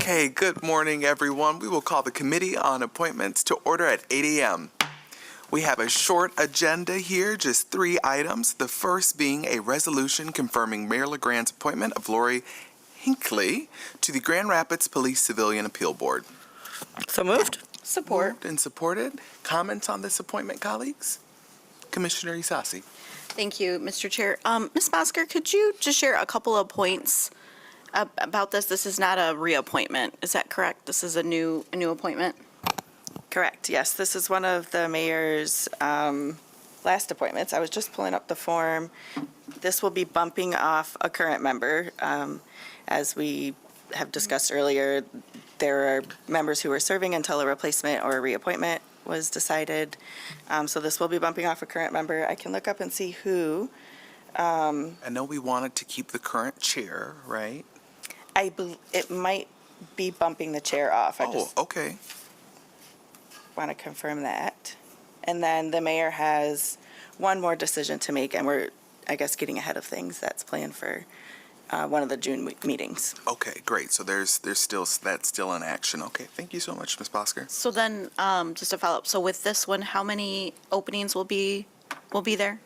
Okay, good morning, everyone. We will call the Committee on Appointments to order at 8 a.m. We have a short agenda here, just 3 items. The first being a resolution confirming Mayor LeGrand's appointment of Lori Hinckley to the Grand Rapids Police Civilian Appeal Board. So moved. Support. Moved and supported. Comments on this appointment, colleagues? Commissioner Isasi. Thank you, Mr. Chair. Ms. Bosker, could you just share a couple of points about this? This is not a reappointment. Is that correct? This is a new appointment? Correct. Yes, this is one of the mayor's last appointments. I was just pulling up the form. This will be bumping off a current member. As we have discussed earlier, there are members who are serving until a replacement or a reappointment was decided. So this will be bumping off a current member. I can look up and see who. I know we wanted to keep the current chair, right? It might be bumping the chair off. I just Okay. want to confirm that. And then the mayor has one more decision to make, and we're, I guess, getting ahead of things. That's planned for one of the June meetings. Okay, great. So that's still in action. Okay, thank you so much, Ms. Bosker. So then, just to follow up, so with this one, how many openings will be there?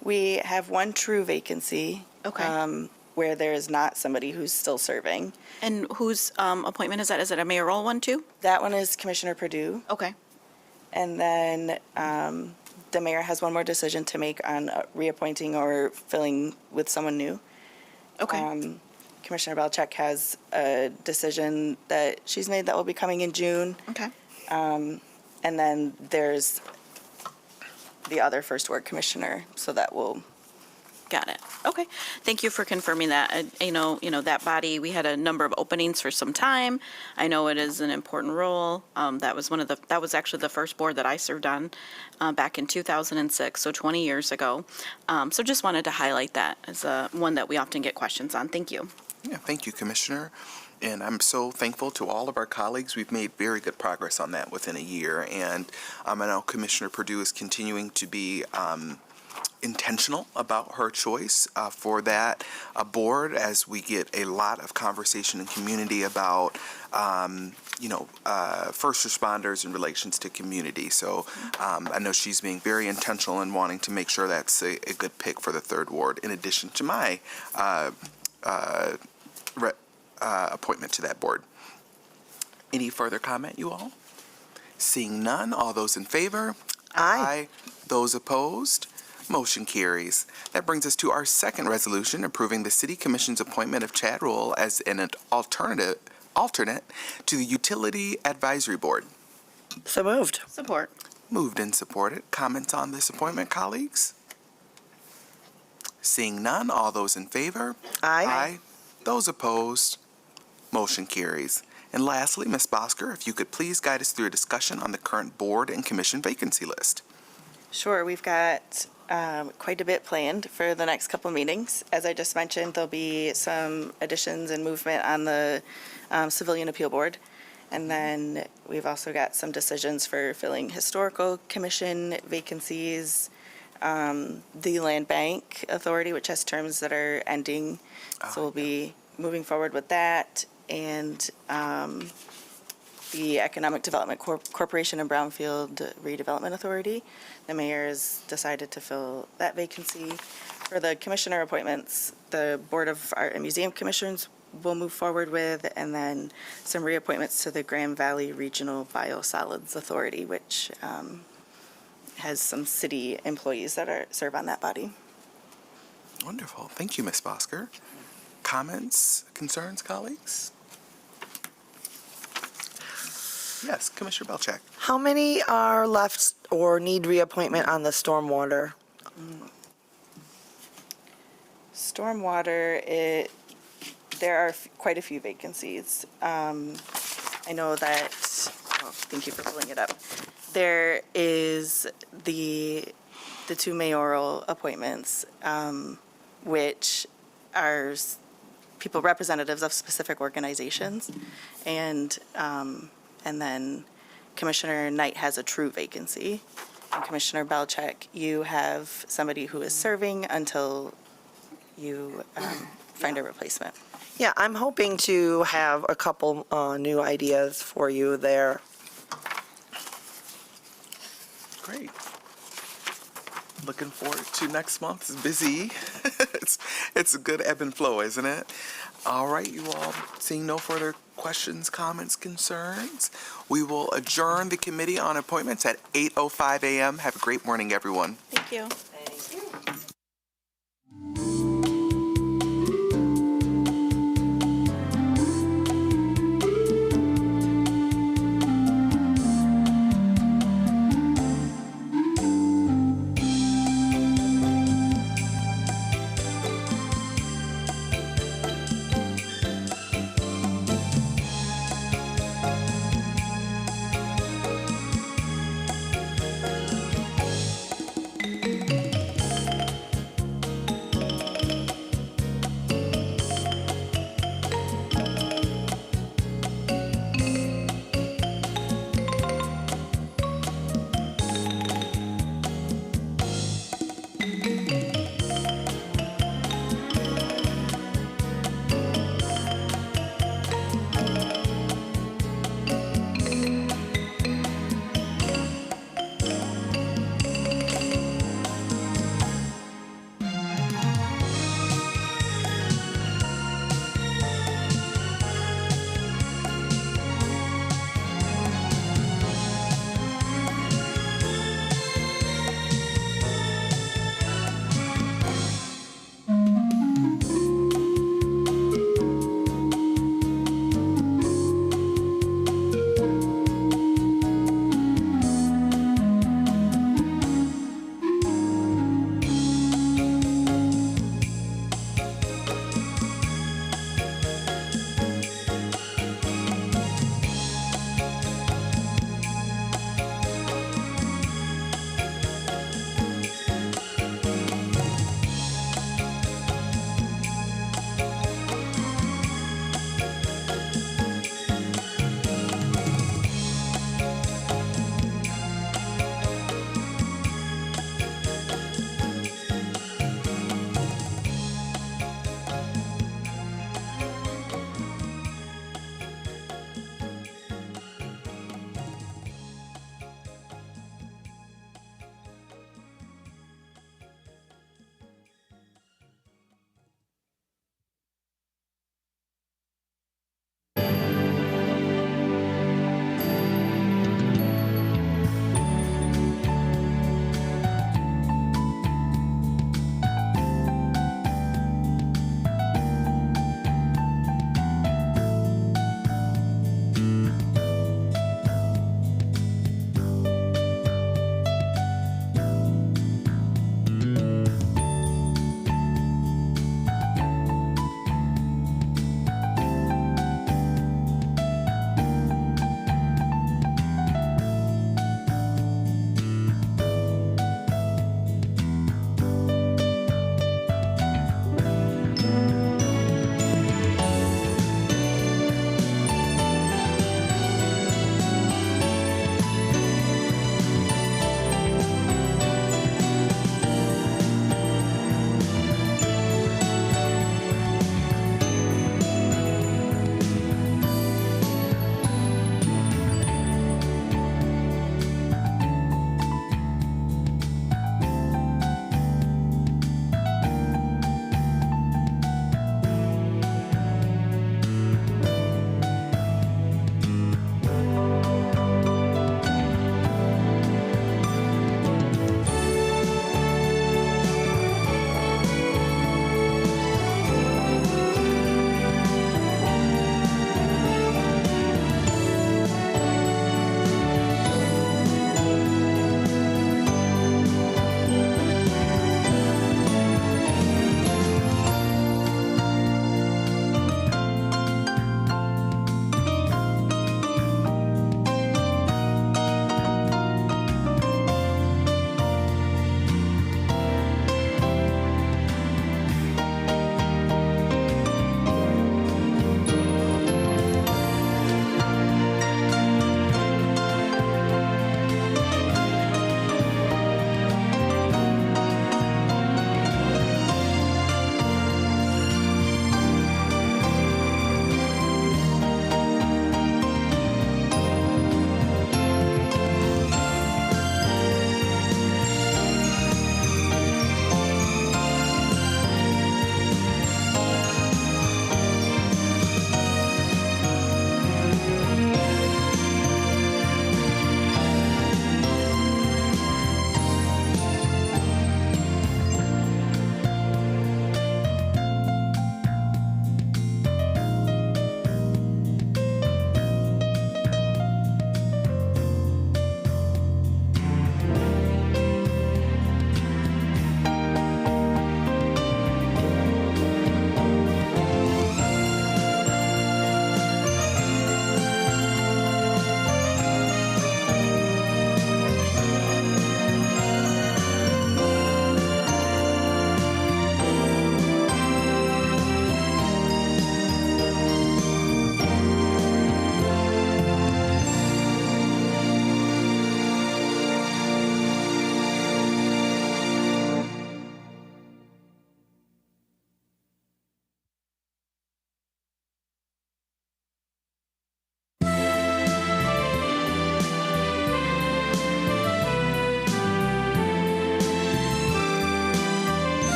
We have one true vacancy. Okay. Where there is not somebody who's still serving. And whose appointment is that? Is it a mayoral one, too? That one is Commissioner Perdue. Okay. And then the mayor has one more decision to make on reappointing or filling with someone new. Okay. Commissioner Belcheck has a decision that she's made that will be coming in June. Okay. And then there's the other first ward commissioner, so that will. Got it. Okay. Thank you for confirming that. I know, that body, we had a number of openings for some time. I know it is an important role. That was actually the first board that I served on back in 2006, so 20 years ago. So just wanted to highlight that as one that we often get questions on. Thank you. Yeah, thank you, Commissioner. And I'm so thankful to all of our colleagues. We've made very good progress on that within a year. And I know Commissioner Perdue is continuing to be intentional about her choice for that board, as we get a lot of conversation in community about first responders in relations to community. So I know she's being very intentional in wanting to make sure that's a good pick for the third ward, in addition to my appointment to that board. Any further comment, you all? Seeing none, all those in favor? Aye. Those opposed? Motion carries. That brings us to our second resolution, approving the City Commission's appointment of Chad Rule as an alternate to the Utility Advisory Board. So moved. Support. Moved and supported. Comments on this appointment, colleagues? Seeing none, all those in favor? Aye. Those opposed? Motion carries. And lastly, Ms. Bosker, if you could please guide us through a discussion on the current board and commission vacancy list. Sure. We've got quite a bit planned for the next couple meetings. As I just mentioned, there'll be some additions and movement on the Civilian Appeal Board. And then we've also got some decisions for filling Historical Commission vacancies, the Land Bank Authority, which has terms that are ending. So we'll be moving forward with that. And the Economic Development Corporation and Brownfield Redevelopment Authority. The mayor has decided to fill that vacancy. For the commissioner appointments, the Board of Art and Museum Commissioners will move forward with, and then some reappointments to the Grand Valley Regional Biosolids Authority, which has some city employees that serve on that body. Wonderful. Thank you, Ms. Bosker. Comments, concerns, colleagues? Yes, Commissioner Belcheck. How many are left or need reappointment on the stormwater? Stormwater, there are quite a few vacancies. I know that, thank you for pulling it up. There is the 2 mayoral appointments, which are people representatives of specific organizations, and then Commissioner Knight has a true vacancy. And Commissioner Belcheck, you have somebody who is serving until you find a replacement. Yeah, I'm hoping to have a couple new ideas for you there. Great. Looking forward to next month. It's busy. it's a good ebb and flow, isn't it? All right, you all, seeing no further questions, comments, concerns, we will adjourn the Committee on Appointments at 8:05 a.m. Have a great morning, everyone. Thank you.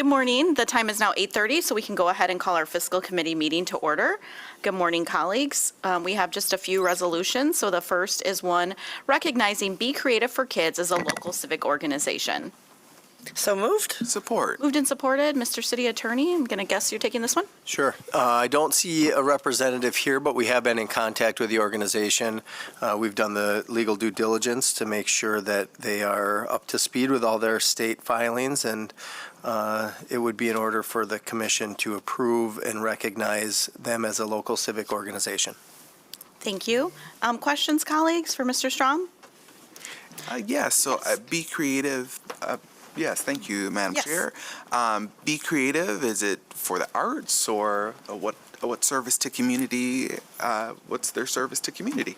morning. The time is now 8:30, so we can go ahead and call our fiscal committee meeting to order. Good morning, colleagues. We have just a few resolutions. So the first is one recognizing Be Creative for Kids as a local civic organization. So moved? Support. Moved and supported. Mr. City Attorney, I'm going to guess you're taking this one? Sure. I don't see a representative here, but we have been in contact with the organization. We've done the legal due diligence to make sure that they are up to speed with all their state filings, and it would be in order for the commission to approve and recognize them as a local civic organization. Thank you. Questions, colleagues, for Mr. Strom? Yes, so Be Creative, yes, thank you, Madam Yes. Chair. Be Creative, is it for the arts or what service to community, what's their service to community?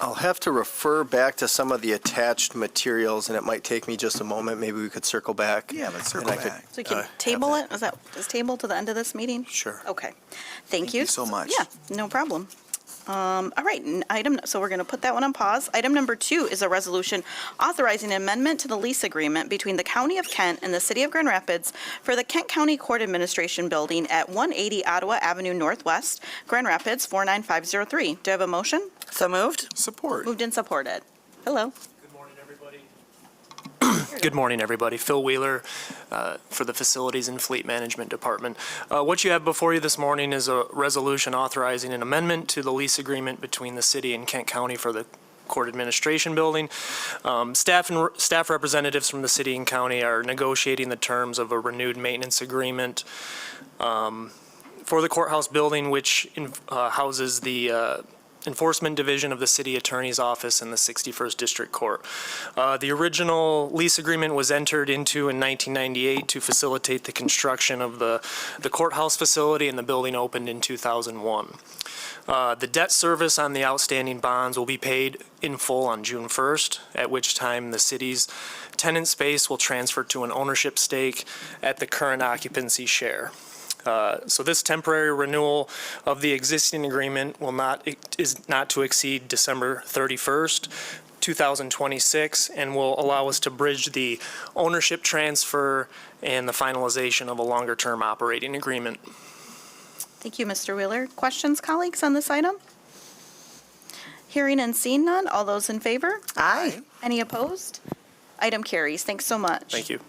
I'll have to refer back to some of the attached materials, and it might take me just a moment. Maybe we could circle back. Yeah, let's and circle I could, back. So we can have table that. it? Is table to the end of this meeting? Sure. Okay. Thank you you. so much. Yeah, no problem. All right, so we're going to put that one on pause. Item number 2 is a resolution authorizing an amendment to the lease agreement between the County of Kent and the City of Grand Rapids for the Kent County Court Administration Building at 180 Ottawa Avenue Northwest, Grand Rapids 49503. Do I have a motion? So moved? Support. Moved and supported. Hello. Good morning, everybody. Good morning, everybody. Phil Wheeler for the Facilities and Fleet Management Department. What you have before you this morning is a resolution authorizing an amendment to the lease agreement between the city and Kent County for the Court Administration Building. Staff representatives from the city and county are negotiating the terms of a renewed maintenance agreement for the courthouse building, which houses the Enforcement Division of the City Attorney's Office in the 61st District Court. The original lease agreement was entered into in 1998 to facilitate the construction of the courthouse facility, and the building opened in 2001. The debt service on the outstanding bonds will be paid in full on June 1st, at which time the city's tenant space will transfer to an ownership stake at the current occupancy share. So this temporary renewal of the existing agreement is not to exceed December 31st, 2026, and will allow us to bridge the ownership transfer and the finalization of a longer-term operating agreement. Thank you, Mr. Wheeler. Questions, colleagues, on this item? Hearing and seeing none. All those in favor? Aye. Any opposed? Item carries. Thanks so much. Thank you.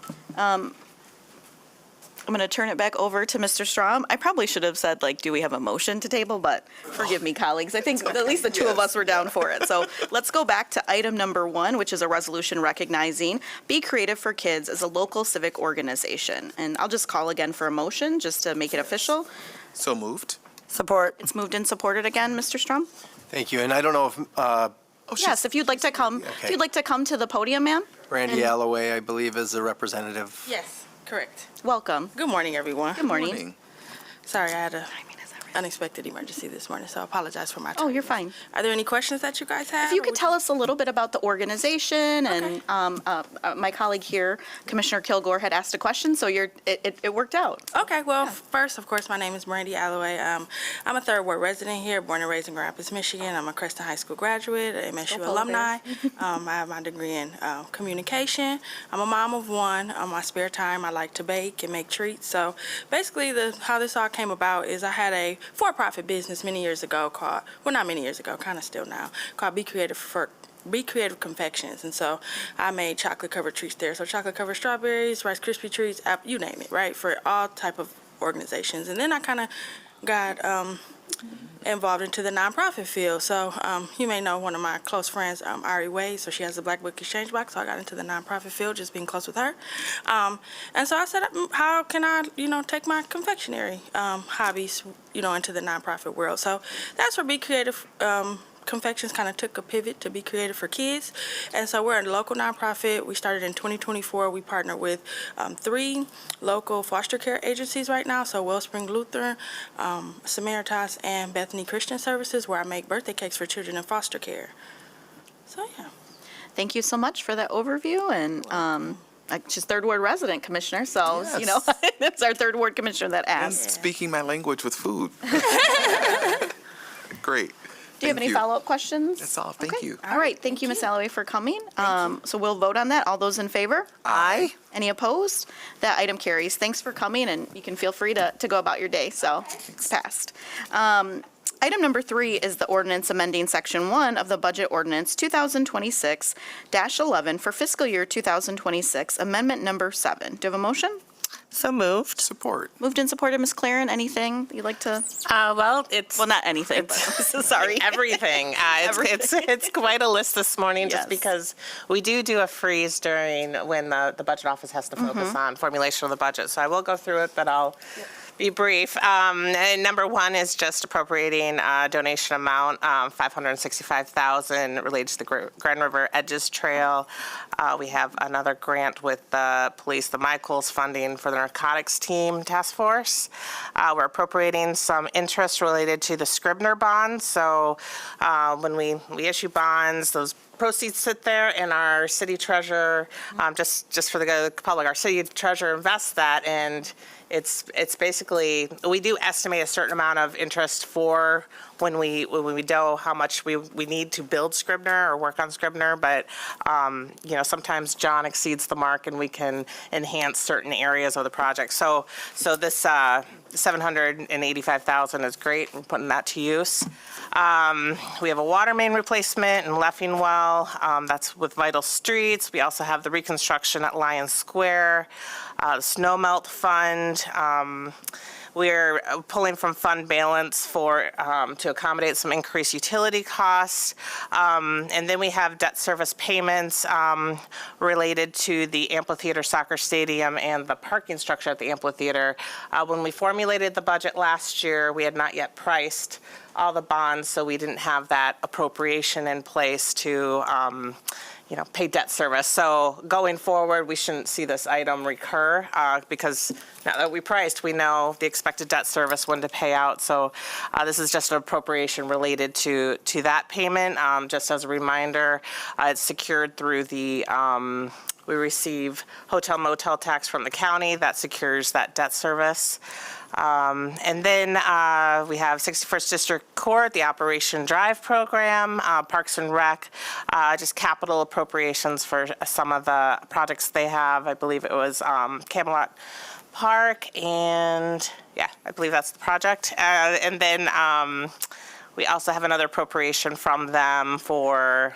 I'm going to turn it back over to Mr. Strom. I probably should have said, do we have a motion to table? But forgive me, colleagues. I think at least the two of us were down for it. So let's go back to item number 1, which is a resolution recognizing Be Creative for Kids as a local civic organization. And I'll just call again for a motion just to make it official. So moved. Support? It's moved and supported again, Mr. Strom? Thank you. And I don't know if Oh, Yes, if you'd like to come, if you'd like to come to the podium, ma'am, Randy Alloway, I believe, is the representative. Yes, correct. welcome. Good morning, everyone. Good morning. Morning. Sorry, I had a unexpected emergency this morning, so I apologize for my Oh, you're tardiness. fine. Are there any questions that you guys have? If you or could would tell us a little bit about the organization, and my colleague here, Commissioner Kilgore, had asked a question, so it worked out. Okay, well, first, of course, my name is Brandy Alloway. I'm a third ward resident here, born and raised in Grand Rapids, Michigan. I'm a Creston High School graduate, a MSU Go Polar alumni. I have my degree in communication. I'm a mom of one. On my spare time, I like to bake and make treats. So basically, how this all came about is I had a for-profit business many years ago called, well, not many years ago, kind of still now, called Be Creative Confections. And so I made chocolate covered treats there. So chocolate covered strawberries, Rice Krispie treats, you name it, right? For all type of organizations. And then I kind of got involved into the nonprofit field. So you may know one of my close friends, Ari Wade. So she has the Black Book Exchange Box. So I got into the nonprofit field, just being close with her. And so I said, how can I, take my confectionery hobbies, into the nonprofit world? So that's where Be Creative Confections kind of took a pivot to Be Creative for Kids. And so we're a local nonprofit. We started in 2024. We partner with 3 local foster care agencies right now. So Wellspring Lutheran, Samaritas, and Bethany Christian Services, where I make birthday cakes for children in foster care. So, yeah. Thank you so much for that overview, and she's third ward resident, Commissioner, so, Yes. it's our third ward commissioner that And asked. speaking my language with food. Great. Do you have any follow-up questions? That's all. Thank Okay. you. All right, thank you, Ms. Alloway, for coming. So we'll vote on that. All those in favor? Aye. Any opposed? That item carries. Thanks for coming, and you can feel free to go about your day, so it's passed. Item number 3 is the ordinance amending Section 1 of the Budget Ordinance 2026-11 for fiscal year 2026, Amendment Number 7. Do you have a motion? So moved. Support. Moved and supported, Ms. Claren. Anything you'd like to? Well, it's Well, not anything, but sorry. everything. It's quite a list this morning, just Yes. because we do a freeze during when the budget office has to focus on formulation of the budget. So I will go through it, but I'll be brief. And number 1 is just appropriating donation amount, $565,000 related to the Grand River Edges Trail. We have another grant with the police, the Michaels funding for the narcotics team task force. We're appropriating some interest related to the Scribner bonds. So when we issue bonds, those proceeds sit there, and our city treasurer, just for the good of the public, our city treasurer invests that, and it's basically, we do estimate a certain amount of interest for when we know how much we need to build Scribner or work on Scribner, but sometimes John exceeds the mark and we can enhance certain areas of the project. So this $785,000 is great. We're putting that to use. We have a water main replacement in Leffingwell. That's with Vital Streets. We also have the reconstruction at Lion Square, the snow melt fund. We're pulling from fund balance to accommodate some increased utility costs. And then we have debt service payments related to the amphitheater soccer stadium and the parking structure at the amphitheater. When we formulated the budget last year, we had not yet priced all the bonds, so we didn't have that appropriation in place to pay debt service. So going forward, we shouldn't see this item recur because now that we priced, we know the expected debt service when to pay out. So this is just an appropriation related to that payment. Just as a reminder, it's secured through the we receive hotel motel tax from the county that secures that debt service. And then we have 61st District Court, the Operation Drive program, Parks and Rec, just capital appropriations for some of the projects they have. I believe it was Camelot Park, and yeah, I believe that's the project. And then we also have another appropriation from them for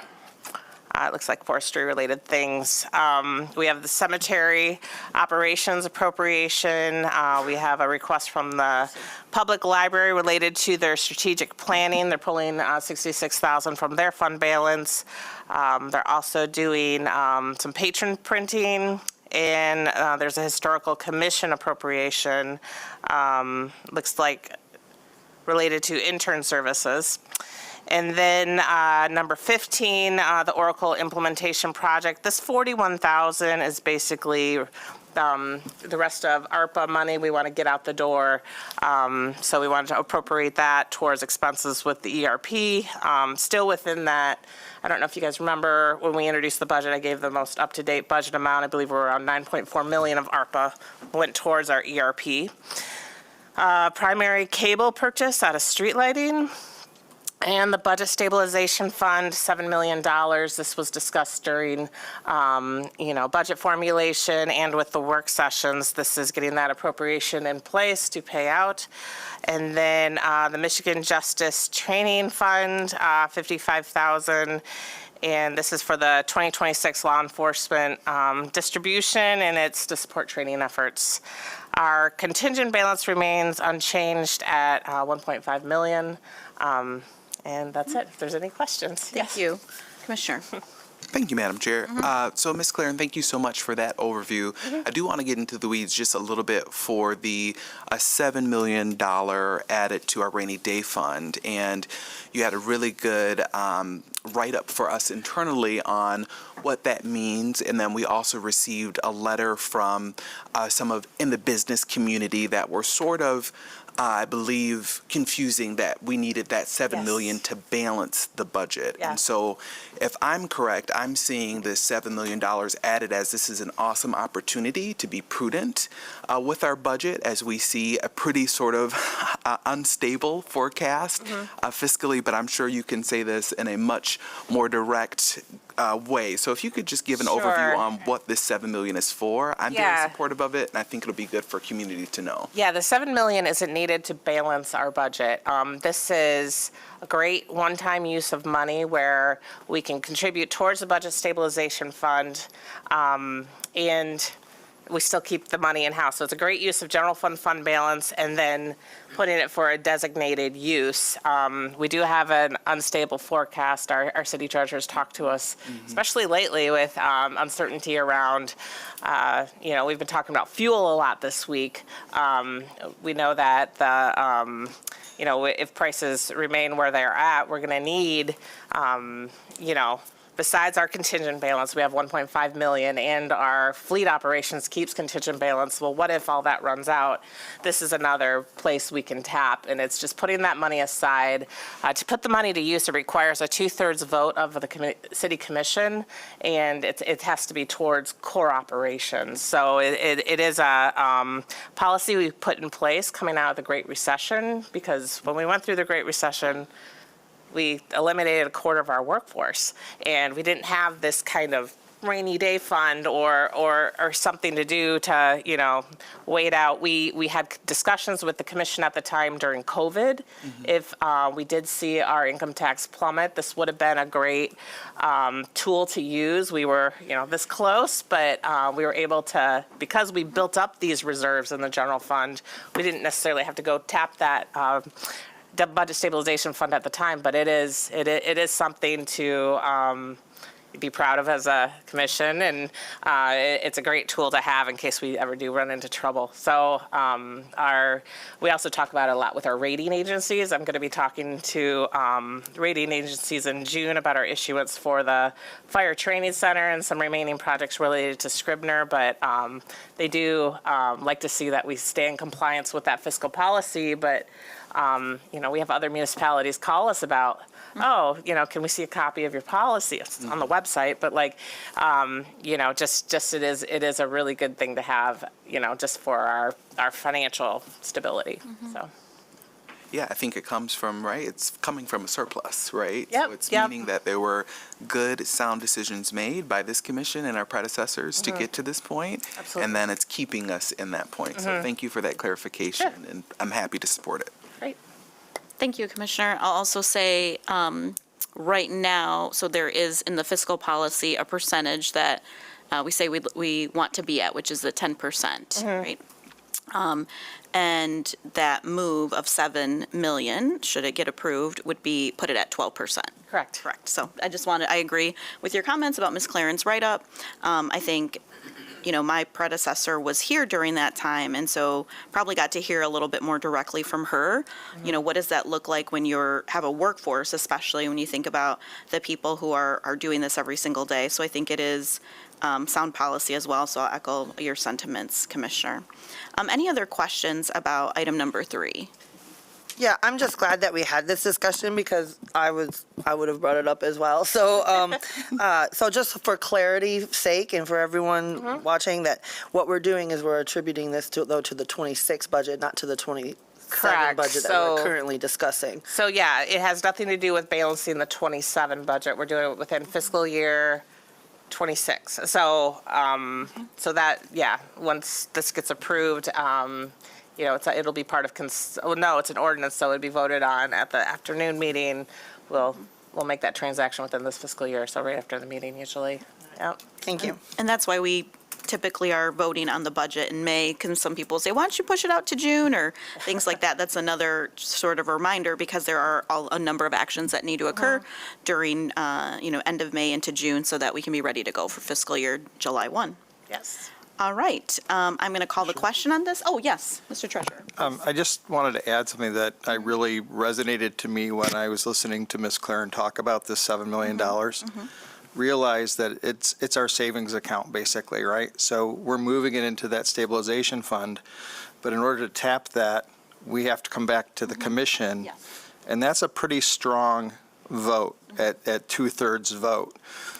it looks like forestry-related things. We have the cemetery operations appropriation. We have a request from the public library related to their strategic planning. They're pulling $66,000 from their fund balance. They're also doing some patron printing, and there's a historical commission appropriation. Looks like related to intern services. And then number 15, the Oracle implementation project. This $41,000 is basically the rest of ARPA money we want to get out the door. So we wanted to appropriate that towards expenses with the ERP. Still within that, I don't know if you guys remember when we introduced the budget, I gave the most up-to-date budget amount. I believe we're around $9.4 million of ARPA went towards our ERP. Primary cable purchase out of street lighting. And the Budget Stabilization Fund, $7 million. This was discussed during, budget formulation and with the work sessions. This is getting that appropriation in place to pay out. And then the Michigan Justice Training Fund, $55,000. And this is for the 2026 law enforcement distribution, and it's to support training efforts. Our contingent balance remains unchanged at $1.5 million. And that's it, if there's any questions. Thank you. Commissioner. Thank you, Madam Chair. So, Ms. Claren, thank you so much for that overview. I do want to get into the weeds just a little bit for the $7 million added to our rainy day fund. And you had a really good write-up for us internally on what that means. And then we also received a letter from some of in the business community that were sort of, I believe, confusing that we needed that $7 million to balance the budget. Yeah. And so if I'm correct, I'm seeing this $7 million added as this is an awesome opportunity to be prudent with our budget as we see a pretty sort of unstable forecast fiscally, but I'm sure you can say this in a much more direct way. So if you could just give an overview Sure. on what this $7 million is for, I'm very Yeah. supportive of it, and I think it'll be good for community to know. Yeah, the $7 million isn't needed to balance our budget. This is a great one-time use of money where we can contribute towards the budget stabilization fund, and we still keep the money in-house. So it's a great use of general fund balance and then putting it for a designated use. We do have an unstable forecast. Our city treasurers talk to us, especially lately with uncertainty around, we've been talking about fuel a lot this week. We know that if prices remain where they're at, we're going to need, besides our contingent balance, we have 1.5 million, and our fleet operations keeps contingent balance. Well, what if all that runs out? This is another place we can tap, and it's just putting that money aside. To put the money to use, it requires a 2/3 vote of the city commission, and it has to be towards core operations. So it is a policy we put in place coming out of the Great Recession, because when we went through the Great Recession, we eliminated a quarter of our workforce, and we didn't have this kind of rainy day fund or something to do to, wait out. We had discussions with the commission at the time during COVID. If we did see our income tax plummet, this would have been a great tool to use. We were, this close, but we were able to, because we built up these reserves in the general fund, we didn't necessarily have to go tap that the budget stabilization fund at the time, but it is something to be proud of as a commission, and it's a great tool to have in case we ever do run into trouble. So we also talk about it a lot with our rating agencies. I'm going to be talking to rating agencies in June about our issuance for the Fire Training Center and some remaining projects related to Scribner, but they do like to see that we stay in compliance with that fiscal policy, but we have other municipalities call us about, can we see a copy of your policy? It's on the website, but it is a really good thing to have, just for our financial stability. So. Yeah, I think it comes from, right? It's coming from a surplus, right? Yep, So it's yep. meaning that there were good, sound decisions made by this commission and our predecessors to get to this point. Absolutely. And then it's keeping us in that point. So thank you for that clarification, and I'm happy to support it. Great. Thank you, Commissioner. I'll also say, right now, so there is in the fiscal policy a percentage that we say we want to be at, which is the 10%, right? And that move of 7 million, should it get approved, would be put it at 12%. Correct. Correct. So I agree with your comments about Ms. Claren's write-up. I think, my predecessor was here during that time, and so probably got to hear a little bit more directly from her. What does that look like when have a workforce, especially when you think about the people who are doing this every single day? So I think it is sound policy as well, so I'll echo your sentiments, Commissioner. Any other questions about item number 3? Yeah, I'm just glad that we had this discussion because I would have brought it up as well. So, so just for clarity's sake and for everyone watching, that what we're doing is we're attributing this to the 26 budget, not to the 27 Correct. budget that So- we're currently discussing. So yeah, it has nothing to do with balancing the 27 budget. We're doing it within fiscal year 26. So, so that, once this gets approved, it'll be part of, it's an ordinance, so it'd be voted on at the afternoon meeting. We'll make that transaction within this fiscal year, so right after the meeting usually. Yep. Thank you. And that's why we typically are voting on the budget in May, because some people say, why don't you push it out to June, or things like that. That's another sort of reminder, because there are a number of actions that need to occur during, end of May into June, so that we can be ready to go for fiscal year July 1. Yes. All right, I'm going to call the question on this. Oh, yes, Mr. Treasurer. I just wanted to add something that I really resonated to me when I was listening to Ms. Claren talk about this $7 million. Realize that it's our savings account, basically, right? So we're moving it into that stabilization fund, but in order to tap that, we have to come back to the commission. Yes. And that's a pretty strong vote at 2/3 vote.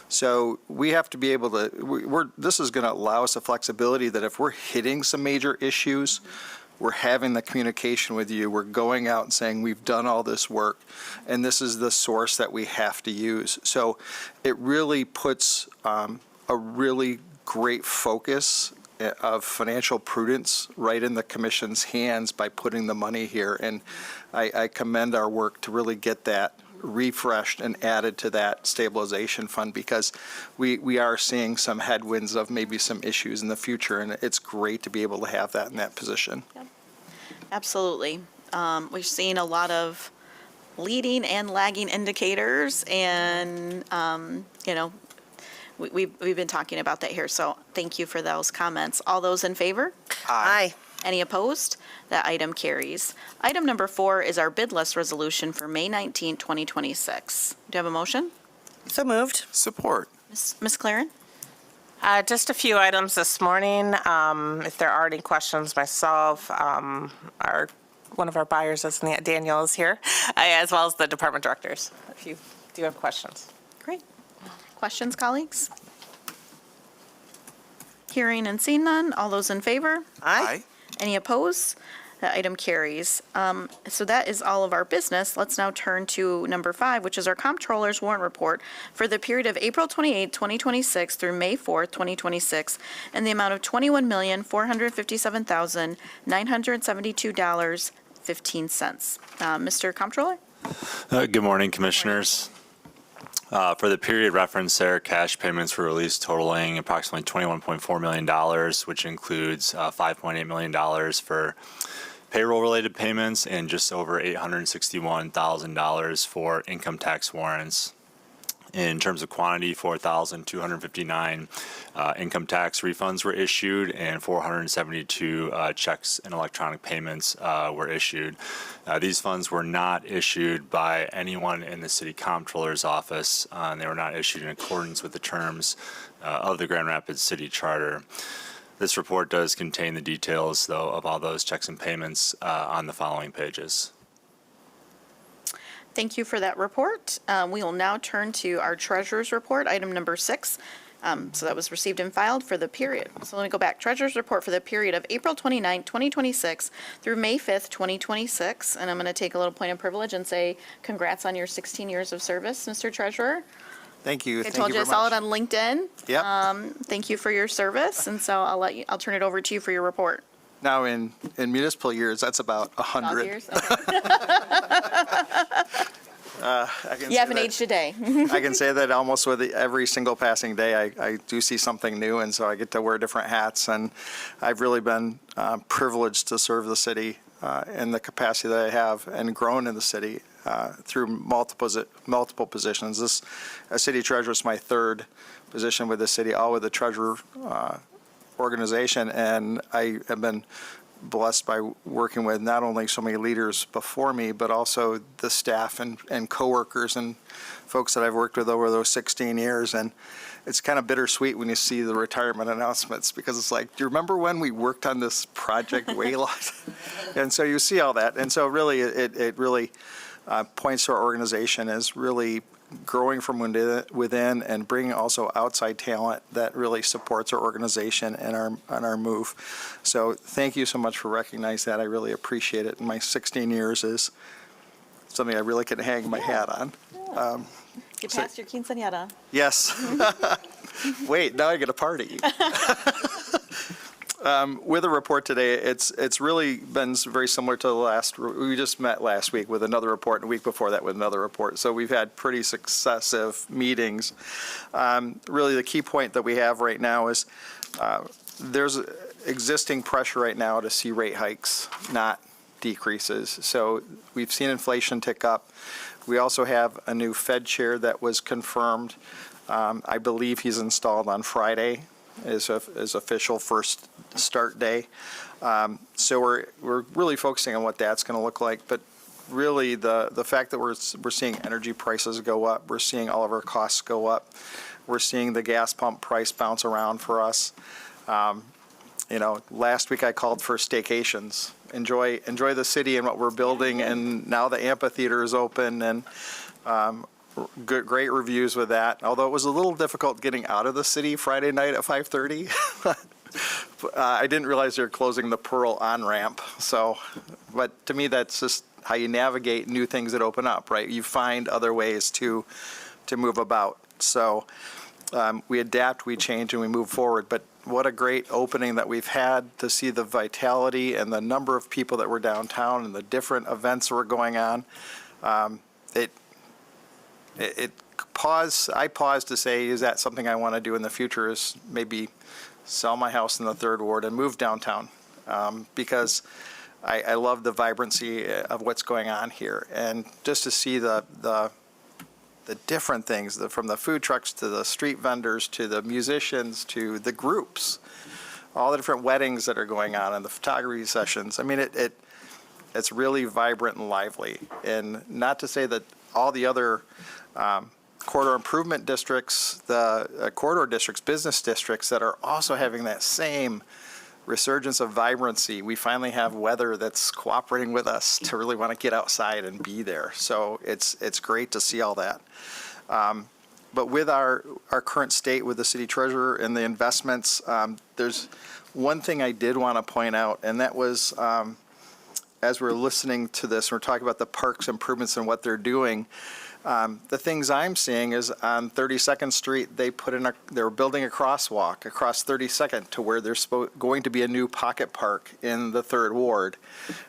So we have to be able to, this is going to allow us the flexibility that if we're hitting some major issues, we're having the communication with you, we're going out and saying, we've done all this work, and this is the source that we have to use. So it really puts a really great focus of financial prudence right in the commission's hands by putting the money here. And I commend our work to really get that refreshed and added to that stabilization fund, because we are seeing some headwinds of maybe some issues in the future, and it's great to be able to have that in that position. Absolutely. We've seen a lot of leading and lagging indicators, and, we've been talking about that here, so thank you for those comments. All those in favor? Aye. Any opposed? That item carries. Item number 4 is our bid list resolution for May 19, 2026. Do you have a motion? So moved. Support. Ms. Claren? Just a few items this morning. If there are any questions, myself, one of our buyers, Daniel, is here, as well as the department directors, if you do have questions. Great. Questions, colleagues? Hearing and seeing none. All those in favor? Aye. Any opposed? That item carries. So that is all of our business. Let's now turn to number 5, which is our comptroller's warrant report for the period of April 28, 2026 through May 4, 2026, in the amount of $21,457,972.15. Mr. Comptroller? Good morning, Commissioners. For the period referenced there, cash payments were released totaling approximately $21.4 million, which includes $5.8 million for payroll-related payments and just over $861,000 for income tax warrants. In terms of quantity, 4,259 income tax refunds were issued, and 472 checks and electronic payments were issued. These funds were not issued by anyone in the City Comptroller's office, and they were not issued in accordance with the terms of the Grand Rapids City Charter. This report does contain the details, though, of all those checks and payments on the following pages. Thank you for that report. We will now turn to our treasurer's report, item number 6. So that was received and filed for the period. So let me go back. Treasurer's report for the period of April 29, 2026 through May 5th, 2026. And I'm going to take a little point of privilege and say congrats on your 16 years of service, Mr. Treasurer. Thank you. I Thank told you you I very saw it much. on LinkedIn. Yep. Thank you for your service. And so I'll turn it over to you for your report. Now, in municipal years, that's about 100. 12 years? Okay. I can You say haven't that- aged a day. I can say that almost with every single passing day, I do see something new, and so I get to wear different hats. And I've really been privileged to serve the city in the capacity that I have, and grown in the city through multiple positions. This city treasurer is my 3rd position with the city, all with the treasurer organization, and I have been blessed by working with not only so many leaders before me, but also the staff and coworkers and folks that I've worked with over those 16 years. And it's kind of bittersweet when you see the retirement announcements, because it's like, do you remember when we worked on this project way long? And so you see all that. And so really, it really points to our organization as really growing from within and bringing also outside talent that really supports our organization and our move. So thank you so much for recognizing that. I really appreciate it. And my 16 years is something I really can hang my hat on. Get past your quinceañera. Yes. Wait, now I get a party. With a report today, it's really been very similar to the last, we just met last week with another report, and the week before that with another report. So we've had pretty successive meetings. Really, the key point that we have right now is there's existing pressure right now to see rate hikes, not decreases. So we've seen inflation tick up. We also have a new Fed chair that was confirmed. I believe he's installed on Friday. is official first start day. So we're really focusing on what that's going to look like. But really, the fact that we're seeing energy prices go up, we're seeing all of our costs go up, we're seeing the gas pump price bounce around for us. Last week I called for staycations. Enjoy the city and what we're building, and now the amphitheater is open, and great reviews with that. Although it was a little difficult getting out of the city Friday night at 5:30. I didn't realize they were closing the Pearl on-ramp. But to me, that's just how you navigate new things that open up, right? You find other ways to move about. So we adapt, we change, and we move forward. But what a great opening that we've had to see the vitality and the number of people that were downtown and the different events that were going on. I pause to say, is that something I want to do in the future, is maybe sell my house in the third ward and move downtown, because I love the vibrancy of what's going on here. And just to see the different things, from the food trucks to the street vendors to the musicians to the groups, all the different weddings that are going on and the photography sessions. I mean, it's really vibrant and lively. And not to say that all the other corridor improvement districts, the corridor districts, business districts that are also having that same resurgence of vibrancy. We finally have weather that's cooperating with us to really want to get outside and be there. So it's great to see all that. But with our current state with the city treasurer and the investments, there's one thing I did want to point out, and that was, as we're listening to this, we're talking about the parks improvements and what they're doing. The things I'm seeing is on 32nd Street, they're building a crosswalk across 32nd to where there's going to be a new pocket park in the third ward,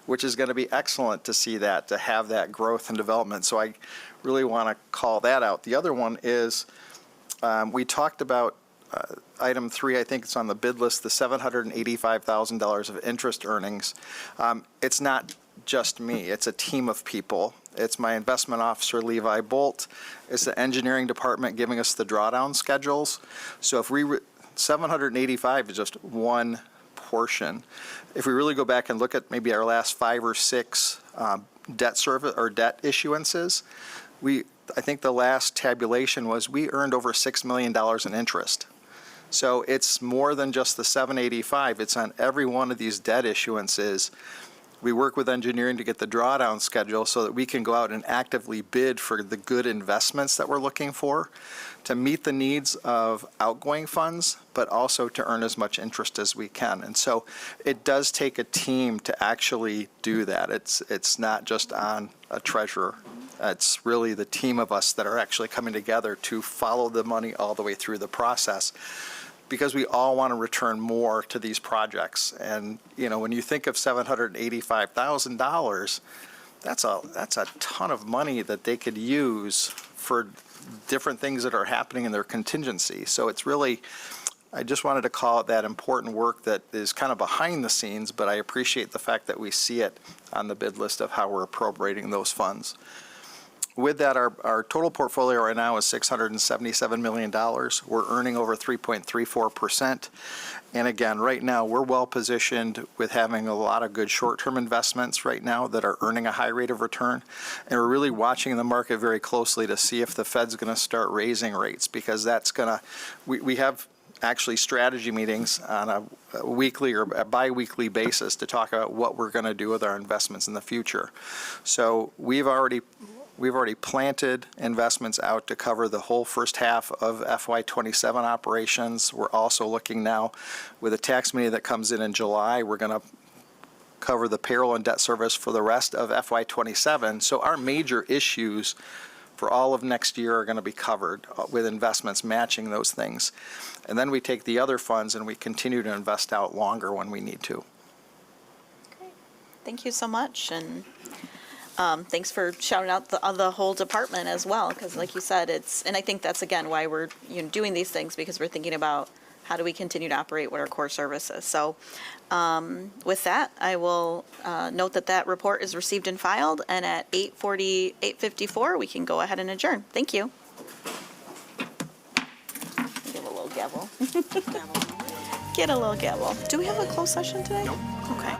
which is going to be excellent to see that, to have that growth and development. So I really want to call that out. The other one is, we talked about item 3, I think it's on the bid list, the $785,000 of interest earnings. It's not just me, it's a team of people. It's my investment officer, Levi Bolt. It's the engineering department giving us the drawdown schedules. So if 785 is just one portion. If we really go back and look at maybe our last 5 or 6 debt service or debt issuances, I think the last tabulation was we earned over $6 million in interest. So it's more than just the 785. It's on every one of these debt issuances. We work with engineering to get the drawdown schedule so that we can go out and actively bid for the good investments that we're looking for to meet the needs of outgoing funds, but also to earn as much interest as we can. And so it does take a team to actually do that. It's not just on a treasurer. It's really the team of us that are actually coming together to follow the money all the way through the process, because we all want to return more to these projects. And, when you think of $785,000, that's a ton of money that they could use for different things that are happening in their contingency. So it's really, I just wanted to call it that important work that is kind of behind the scenes, but I appreciate the fact that we see it on the bid list of how we're appropriating those funds. With that, our total portfolio right now is $677 million. We're earning over 3.34%. And again, right now, we're well positioned with having a lot of good short-term investments right now that are earning a high rate of return. And we're really watching the market very closely to see if the Fed's going to start raising rates, because that's going to, we have actually strategy meetings on a weekly or a bi-weekly basis to talk about what we're going to do with our investments in the future. So we've already planted investments out to cover the whole first half of FY27 operations. We're also looking now with a tax meeting that comes in July. We're going to cover the payroll and debt service for the rest of FY27. So our major issues for all of next year are going to be covered with investments matching those things. And then we take the other funds and we continue to invest out longer when we need to. Great. Thank you so much. And thanks for shouting out the whole department as well, because like you said, and I think that's again why we're doing these things, because we're thinking about how do we continue to operate what our core service is. So with that, I will note that report is received and filed, and at 8:54 we can go ahead and adjourn. Thank you. Give a little gavel. Get a little gavel. Do we have a closed session today? Nope. Okay.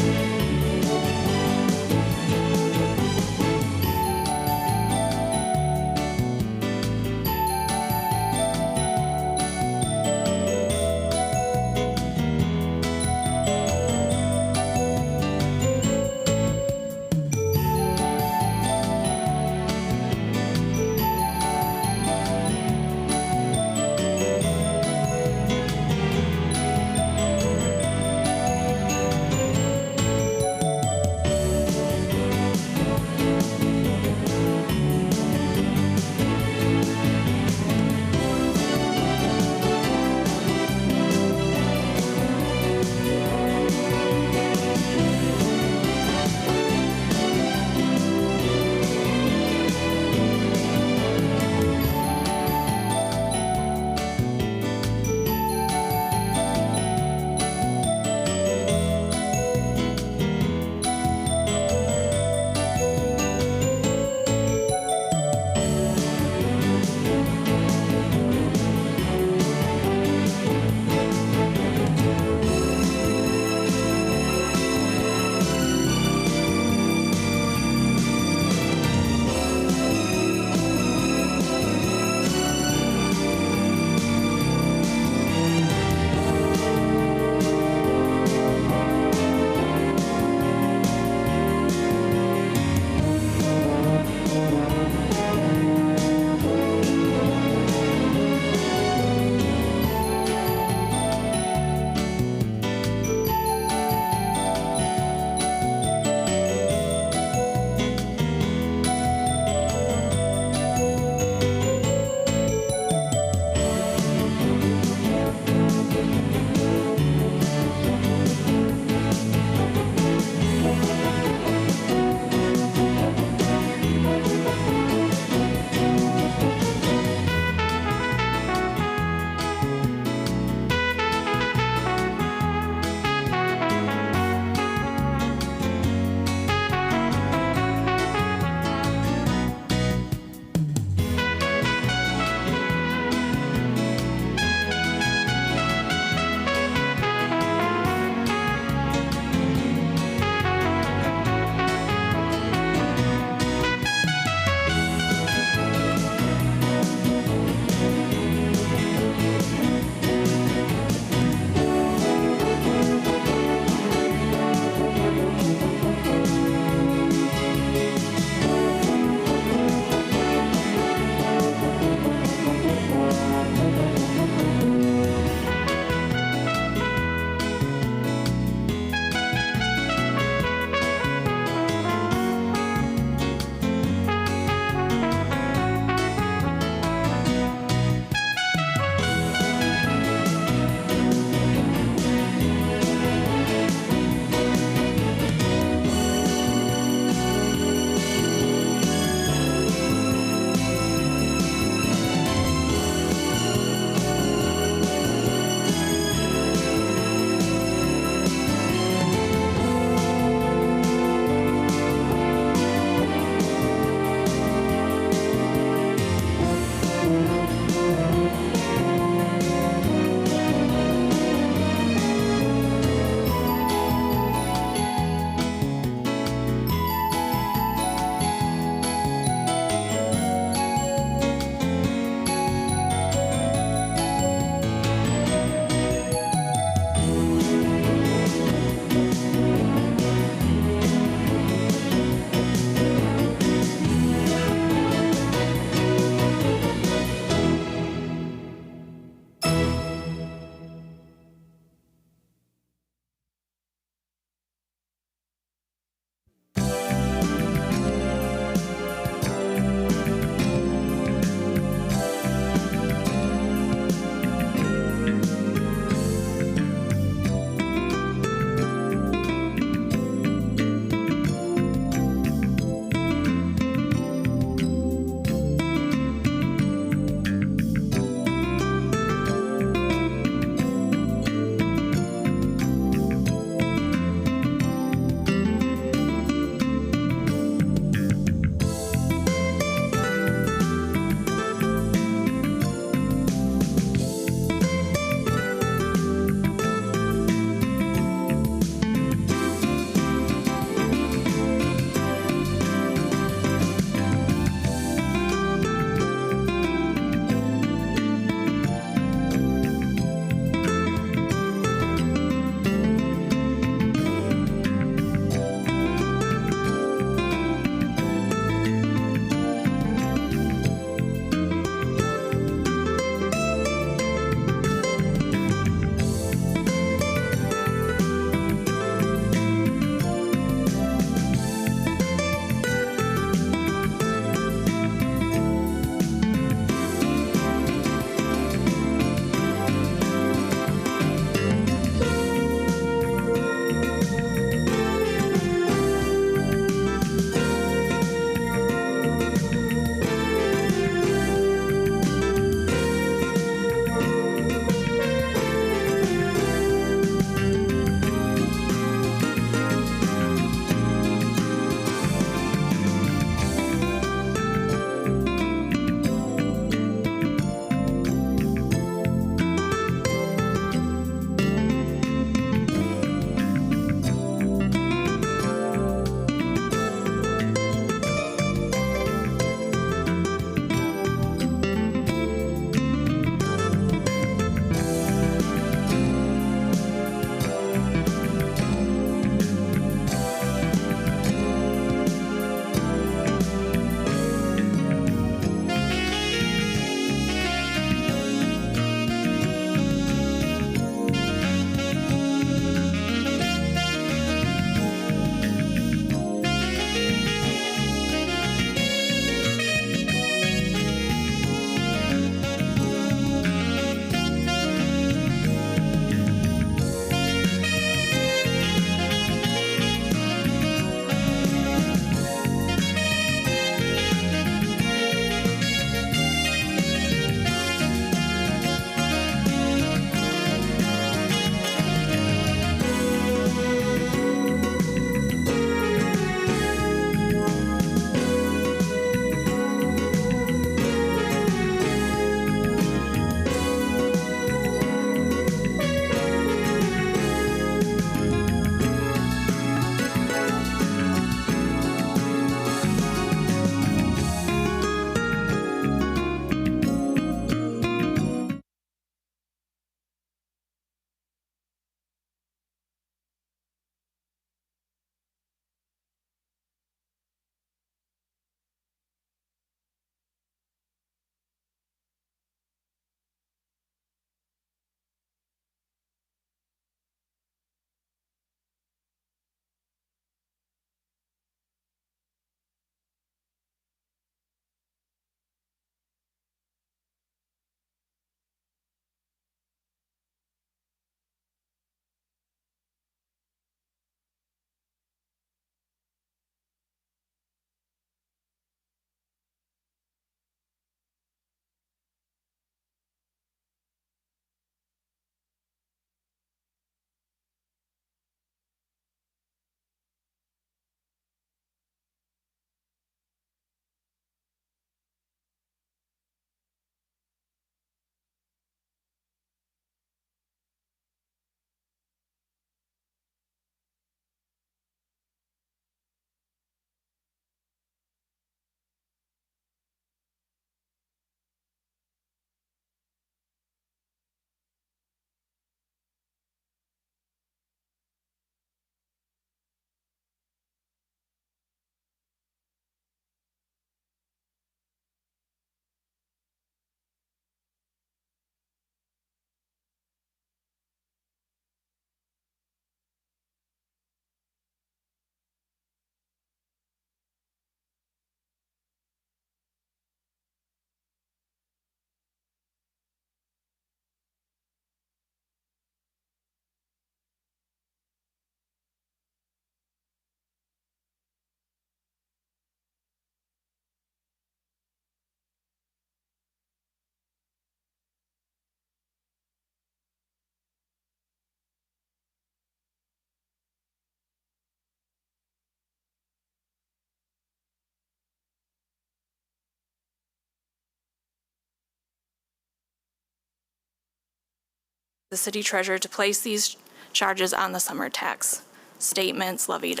the city treasurer to place these charges on the summer tax statements levied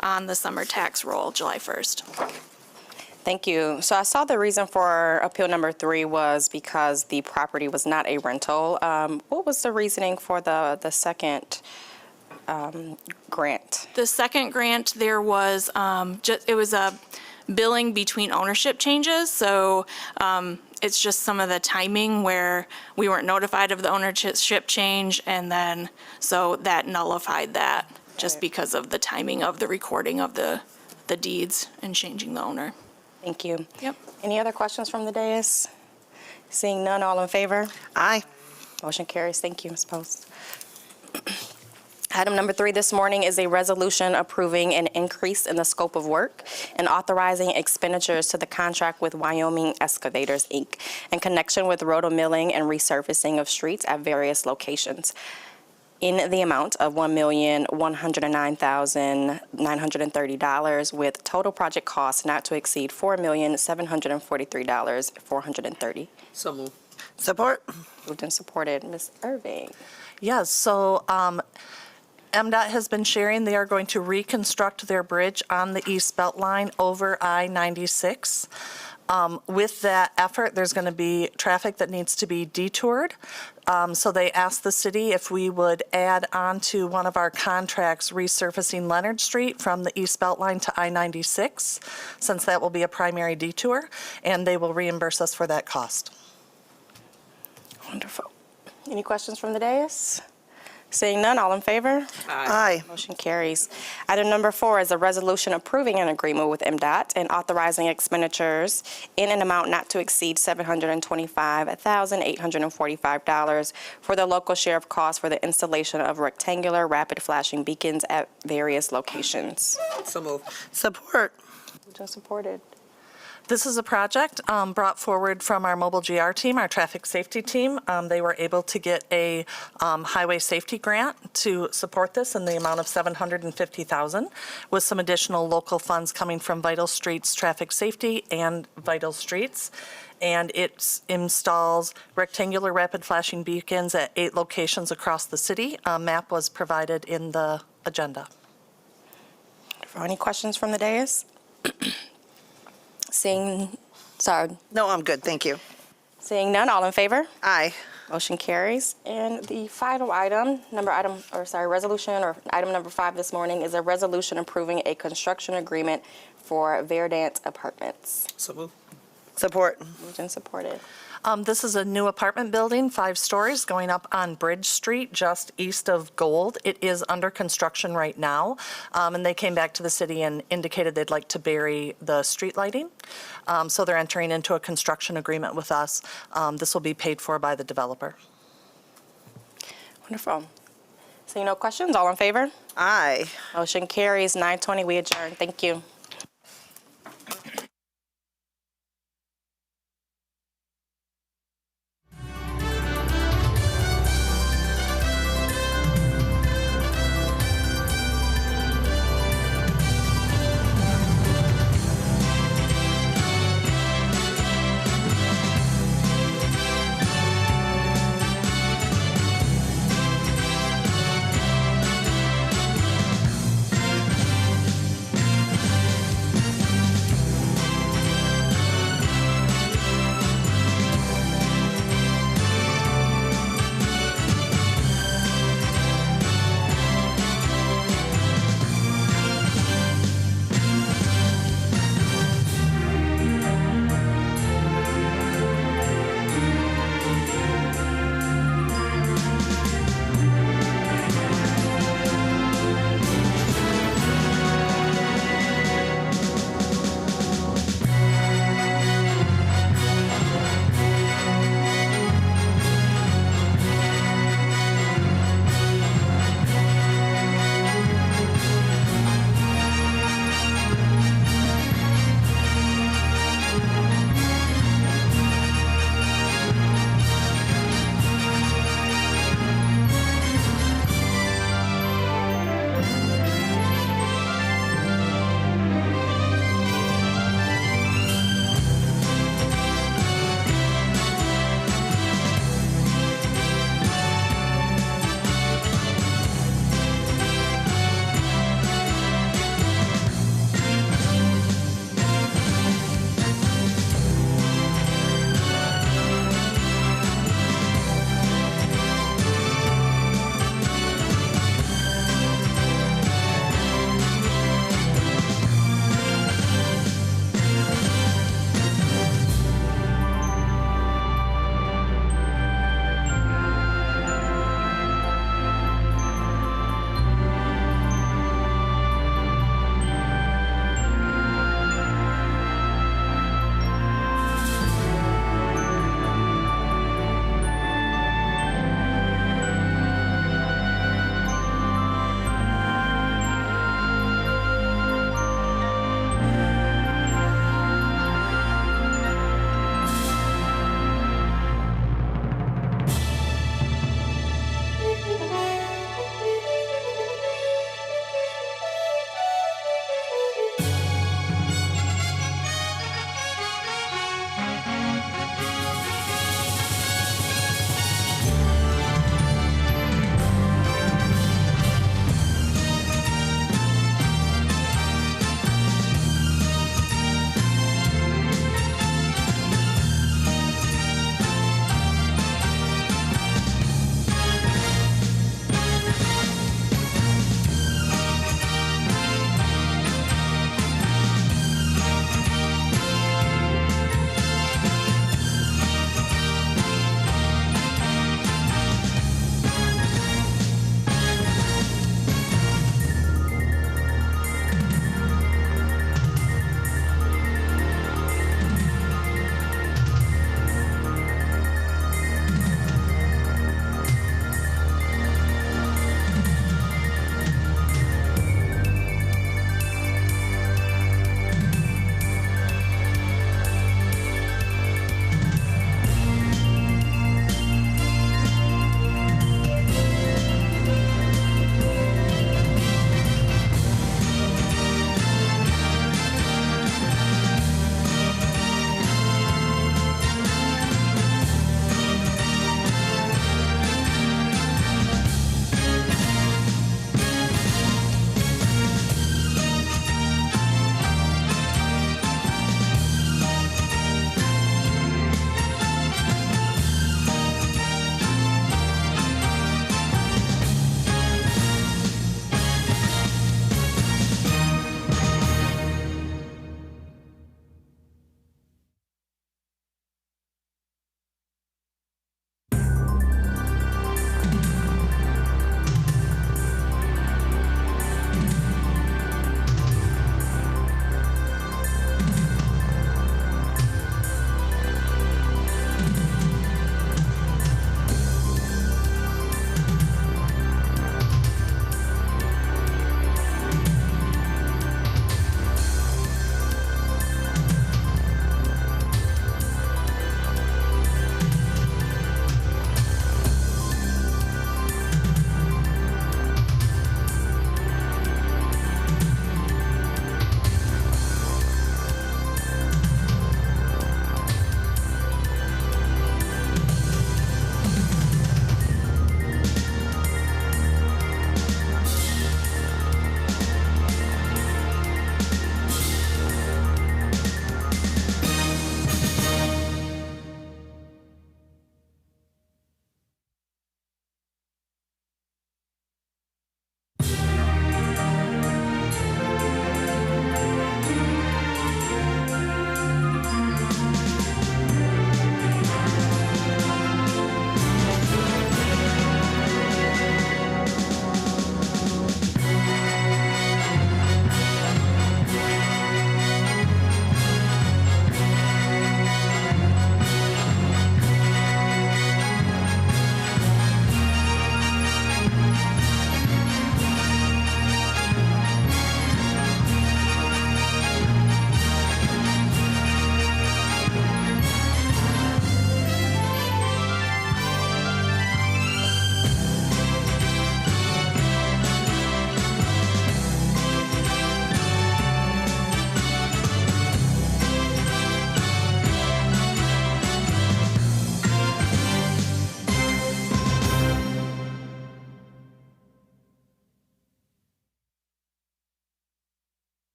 on the summer tax roll July 1st. Thank you. So I saw the reason for appeal number 3 was because the property was not a rental. What was the reasoning for the second grant? The second grant, there was, it was a billing between ownership changes. So it's just some of the timing where we weren't notified of the ownership change. And then, so that nullified that just because of the timing of the recording of the deeds and changing the owner. Thank you. Yep. Any other questions from the dais? Seeing none, all in favor? Aye. Motion carries. Thank you, Ms. Post. Item number 3 this morning is a resolution approving an increase in the scope of work and authorizing expenditures to the contract with Wyoming Excavators, Inc. in connection with roto-milling and resurfacing of streets at various locations in the amount of $1,109,930 with total project costs not to exceed $4,743,430. So moved. Support. Moved and supported. Ms. Irving. Yes, so MDOT has been sharing they are going to reconstruct their bridge on the East Belt Line over I-96. With that effort, there's going to be traffic that needs to be detoured. So they asked the city if we would add on to one of our contracts resurfacing Leonard Street from the East Belt Line to I-96, since that will be a primary detour, and they will reimburse us for that cost. Wonderful. Any questions from the dais? Seeing none, all in favor? Aye. Motion carries. Item number 4 is a resolution approving an agreement with MDOT and authorizing expenditures in an amount not to exceed $725,845 for the local share of costs for the installation of rectangular rapid flashing beacons at various locations. So moved. Support. Moved and supported. This is a project brought forward from our mobile GR team, our traffic safety team. They were able to get a highway safety grant to support this in the amount of $750,000, with some additional local funds coming from Vital Streets Traffic Safety and Vital Streets. And it installs rectangular rapid flashing beacons at 8 locations across the city. A map was provided in the agenda. Any questions from the dais? Sorry. No, I'm good. Thank you. Seeing none, all in favor? Aye. Motion carries. And the final resolution or item number 5 this morning is a resolution approving a construction agreement for Verdant Apartments. So moved. Support. Moved and supported. This is a new apartment building, 5 stories, going up on Bridge Street, just east of Gold. It is under construction right now, and they came back to the city and indicated they'd like to bury the street lighting. So they're entering into a construction agreement with us. This will be paid for by the developer. Wonderful. Seeing no questions, all in favor? Aye. Motion carries. 9:20, we adjourn. Thank you.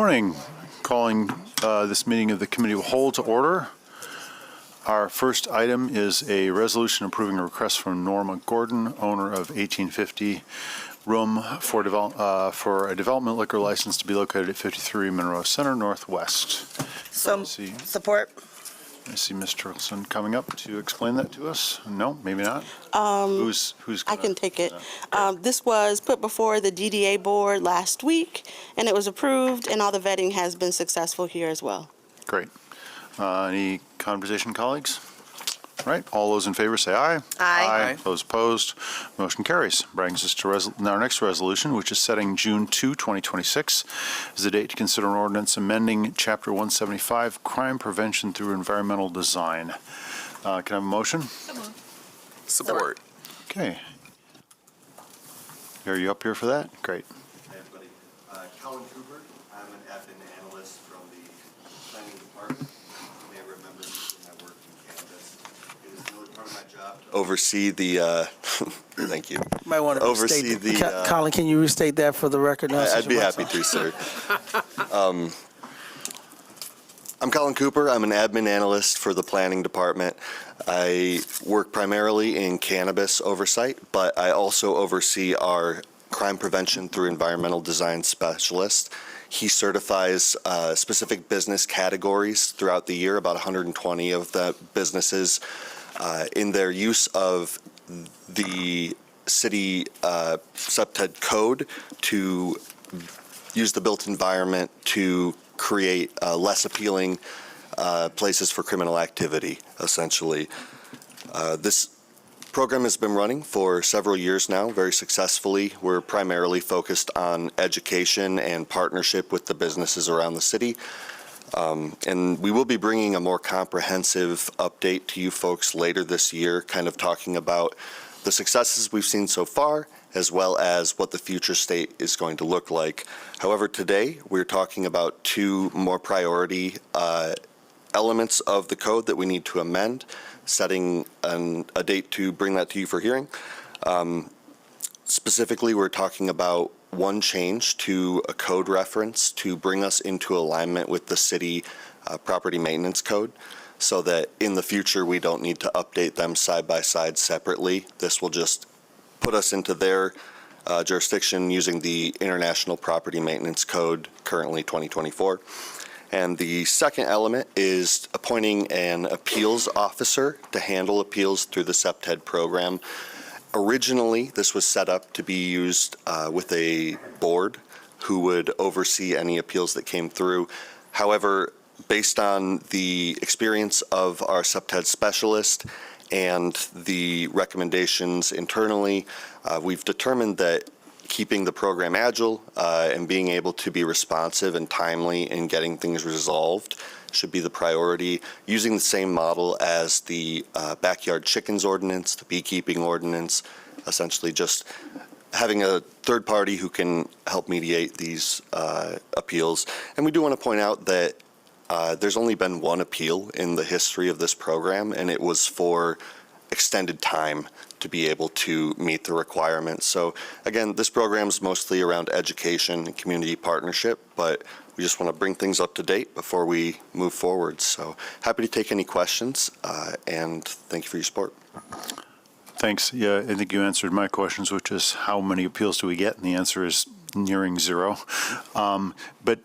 morning. Calling this meeting of the Committee of the Whole to order. Our first item is a resolution approving a request from Norma Gordon, owner of 1850 Room for a development liquor license to be located at 53 Monroe Center Northwest. Support. I see Ms. Turleson coming up to explain that to us. No, maybe not. Who's I gonna- can take it. This was put before the DDA board last week, and it was approved, and all the vetting has been successful here as well. Great. Any conversation, colleagues? All right, all those in favor say aye. Aye. Those opposed, motion carries. Brings us to our next resolution, which is setting June 2, 2026 as the date to consider an ordinance amending Chapter 175, Crime Prevention Through Environmental Design. Can I have a motion? Support. Okay. Are you up here for that? Great. Hey, everybody. Colin Cooper. I'm an admin analyst from the planning department. You may remember me from my work in cannabis. It is really part of my job to oversee the, thank you. Might want to Oversee restate the, Colin, can you restate that for the record? I'd be happy to, sir. I'm Colin Cooper. I'm an admin analyst for the planning department. I work primarily in cannabis oversight, but I also oversee our crime prevention through environmental design specialist. He certifies specific business categories throughout the year, about 120 of the businesses, in their use of the city SUPTED code to use the built environment to create less appealing places for criminal activity, essentially. This program has been running for several years now, very successfully. We're primarily focused on education and partnership with the businesses around the city. And we will be bringing a more comprehensive update to you folks later this year, kind of talking about the successes we've seen so far, as well as what the future state is going to look like. However, today we're talking about two more priority elements of the code that we need to amend, setting a date to bring that to you for hearing. Specifically, we're talking about one change to a code reference to bring us into alignment with the city property maintenance code, so that in the future we don't need to update them side by side separately. This will just put us into their jurisdiction using the International Property Maintenance Code, currently 2024. And the second element is appointing an appeals officer to handle appeals through the SUPTED program. Originally, this was set up to be used with a board who would oversee any appeals that came through. However, based on the experience of our SUPTED specialist and the recommendations internally, we've determined that keeping the program agile and being able to be responsive and timely in getting things resolved should be the priority, using the same model as the backyard chickens ordinance, the beekeeping ordinance, essentially just having a third party who can help mediate these appeals. And we do want to point out that there's only been one appeal in the history of this program, and it was for extended time to be able to meet the requirements. So again, this program is mostly around education and community partnership, but we just want to bring things up to date before we move forward. So happy to take any questions, and thank you for your support. Thanks. Yeah, I think you answered my questions, which is how many appeals do we get? And the answer is nearing zero. But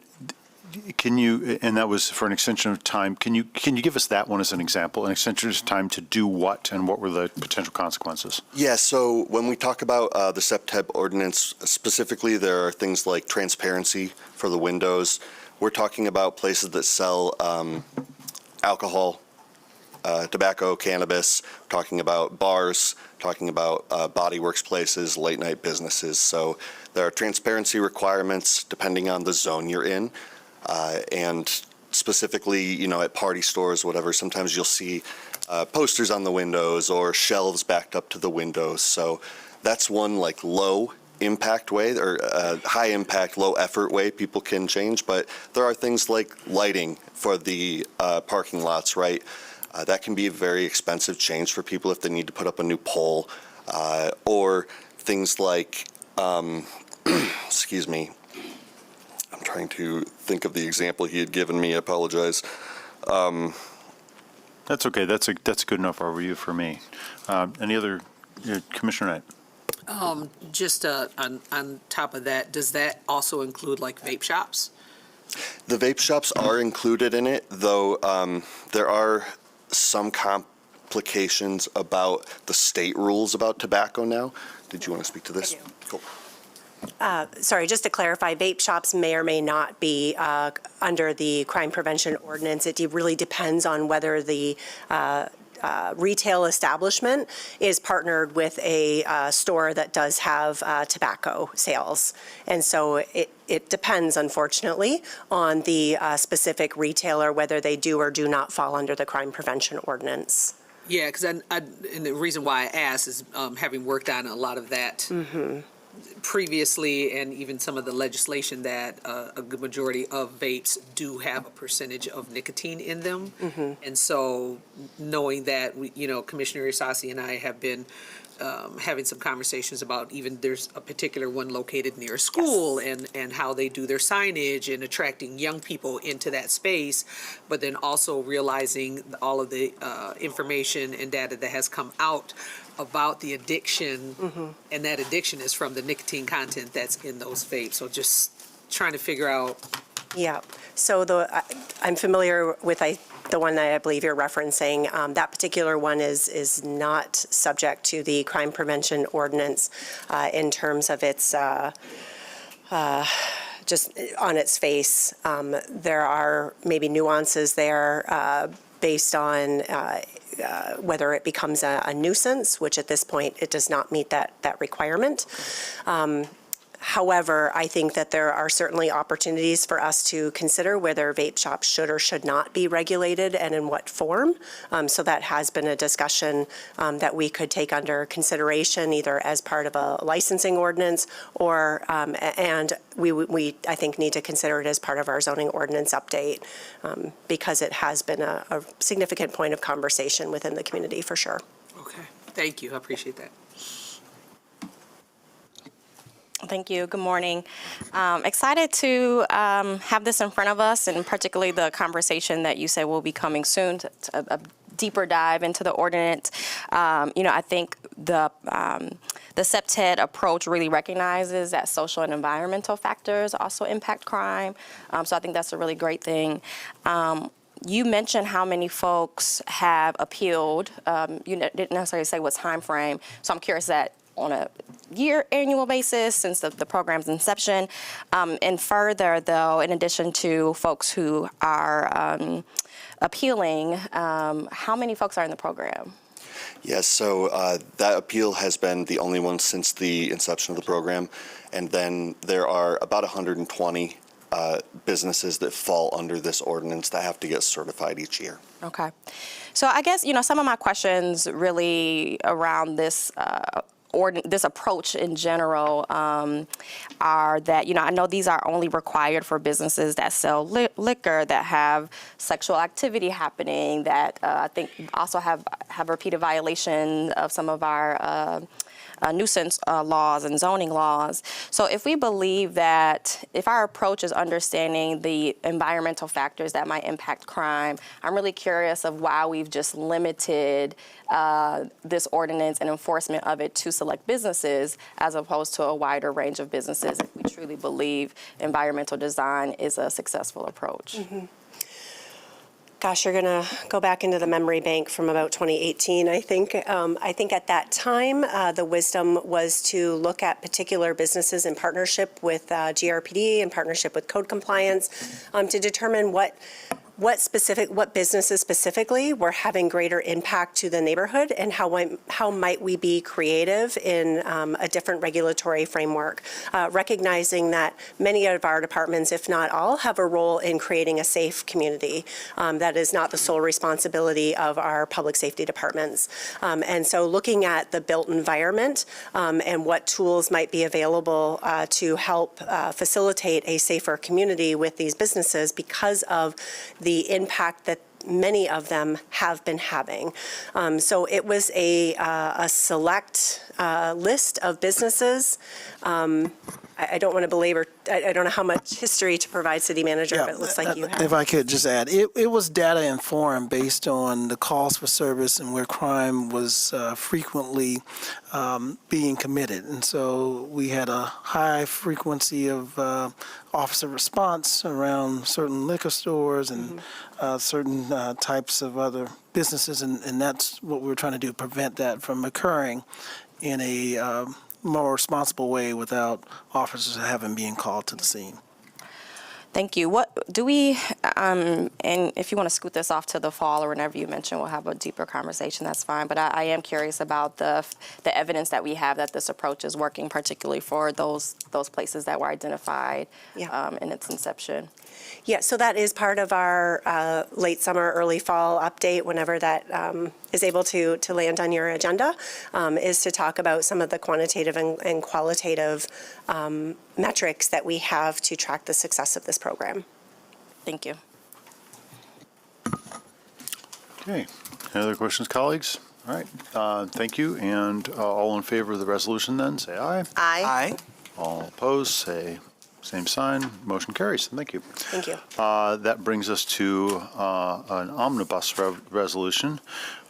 can you, and that was for an extension of time, can you give us that one as an example, an extension of time to do what, and what were the potential consequences? Yeah, so when we talk about the SUPTED ordinance, specifically there are things like transparency for the windows. We're talking about places that sell alcohol, tobacco, cannabis, talking about bars, talking about body works places, late night businesses. So there are transparency requirements depending on the zone you're in. And specifically, you know, at party stores, whatever, sometimes you'll see posters on the windows or shelves backed up to the windows. So that's one like low impact way, or high impact, low effort way people can change. But there are things like lighting for the parking lots, right? That can be a very expensive change for people if they need to put up a new pole, or things like, excuse me, I'm trying to think of the example he had given me. I apologize. That's okay. That's a good enough overview for me. Any other, Commissioner Knight? Just on top of that, does that also include like vape shops? The vape shops are included in it, though there are some complications about the state rules about tobacco now. Did you want to speak to this? Cool. Sorry, just to clarify, vape shops may or may not be under the crime prevention ordinance. It really depends on whether the retail establishment is partnered with a store that does have tobacco sales. And so it depends, unfortunately, on the specific retailer, whether they do or do not fall under the crime prevention ordinance. Yeah, because and the reason why I asked is having worked on a lot of that previously, and even some of the legislation that a good majority of vapes do have a percentage of nicotine in them. And so knowing that, Commissioner Isasi and I have been having some conversations about even there's a particular one located near a school and how they do their signage and attracting young people into that space, but then also realizing all of the information and data that has come out about the addiction, and that addiction is from the nicotine content that's in those vapes. So just trying to figure out. Yeah, so I'm familiar with the one that I believe you're referencing. That particular one is not subject to the crime prevention ordinance in terms of its just on its face. There are maybe nuances there based on whether it becomes a nuisance, which at this point it does not meet that requirement. However, I think that there are certainly opportunities for us to consider whether vape shops should or should not be regulated and in what form. So that has been a discussion that we could take under consideration either as part of a licensing ordinance or, and we I think need to consider it as part of our zoning ordinance update because it has been a significant point of conversation within the community for sure. Okay, thank you. I appreciate that. Thank you. Good morning. Excited to have this in front of us, and particularly the conversation that you said will be coming soon, to a deeper dive into the ordinance. I think the CPTED approach really recognizes that social and environmental factors also impact crime. So I think that's a really great thing. You mentioned how many folks have appealed. You didn't necessarily say what time frame, so I'm curious that on a annual basis since the program's inception. And further, though, in addition to folks who are appealing, how many folks are in the program? Yes, so that appeal has been the only one since the inception of the program. And then there are about 120 businesses that fall under this ordinance that have to get certified each year. Okay. So I guess, some of my questions really around this this approach in general are that, I know these are only required for businesses that sell liquor, that have sexual activity happening, that I think also have repeated violation of some of our nuisance laws and zoning laws. So if we believe that, if our approach is understanding the environmental factors that might impact crime, I'm really curious of why we've just limited this ordinance and enforcement of it to select businesses as opposed to a wider range of businesses if we truly believe environmental design is a successful approach. Gosh, you're going to go back into the memory bank from about 2018, I think. I think at that time, the wisdom was to look at particular businesses in partnership with GRPD, in partnership with code compliance, to determine what businesses specifically were having greater impact to the neighborhood and how might we be creative in a different regulatory framework, recognizing that many of our departments, if not all, have a role in creating a safe community. That is not the sole responsibility of our public safety departments. And so looking at the built environment and what tools might be available to help facilitate a safer community with these businesses because of the impact many of them have been having. So it was a select list of businesses. I don't want to belabor, I don't know how much history to provide city manager, but it looks like you have. If I could just add, it was data informed based on the calls for service and where crime was frequently being committed. And so we had a high frequency of officer response around certain liquor stores and certain types of other businesses. And that's what we were trying to do, prevent that from occurring in a more responsible way without officers having been called to the scene. Thank you. What do we, and if you want to scoot this off to the fall or whenever you mention, we'll have a deeper conversation, that's fine. But I am curious about the evidence that we have that this approach is working, particularly for those places that were identified in its inception. Yeah, so that is part of our late summer, early fall update, whenever that is able to land on your agenda, is to talk about some of the quantitative and qualitative metrics that we have to track the success of this program. Thank you. Okay. Any other questions, colleagues? All right. Thank you. And all in favor of the resolution then, say aye. Aye. All opposed, say same sign. Motion carries. Thank you. Thank you. That brings us to an omnibus resolution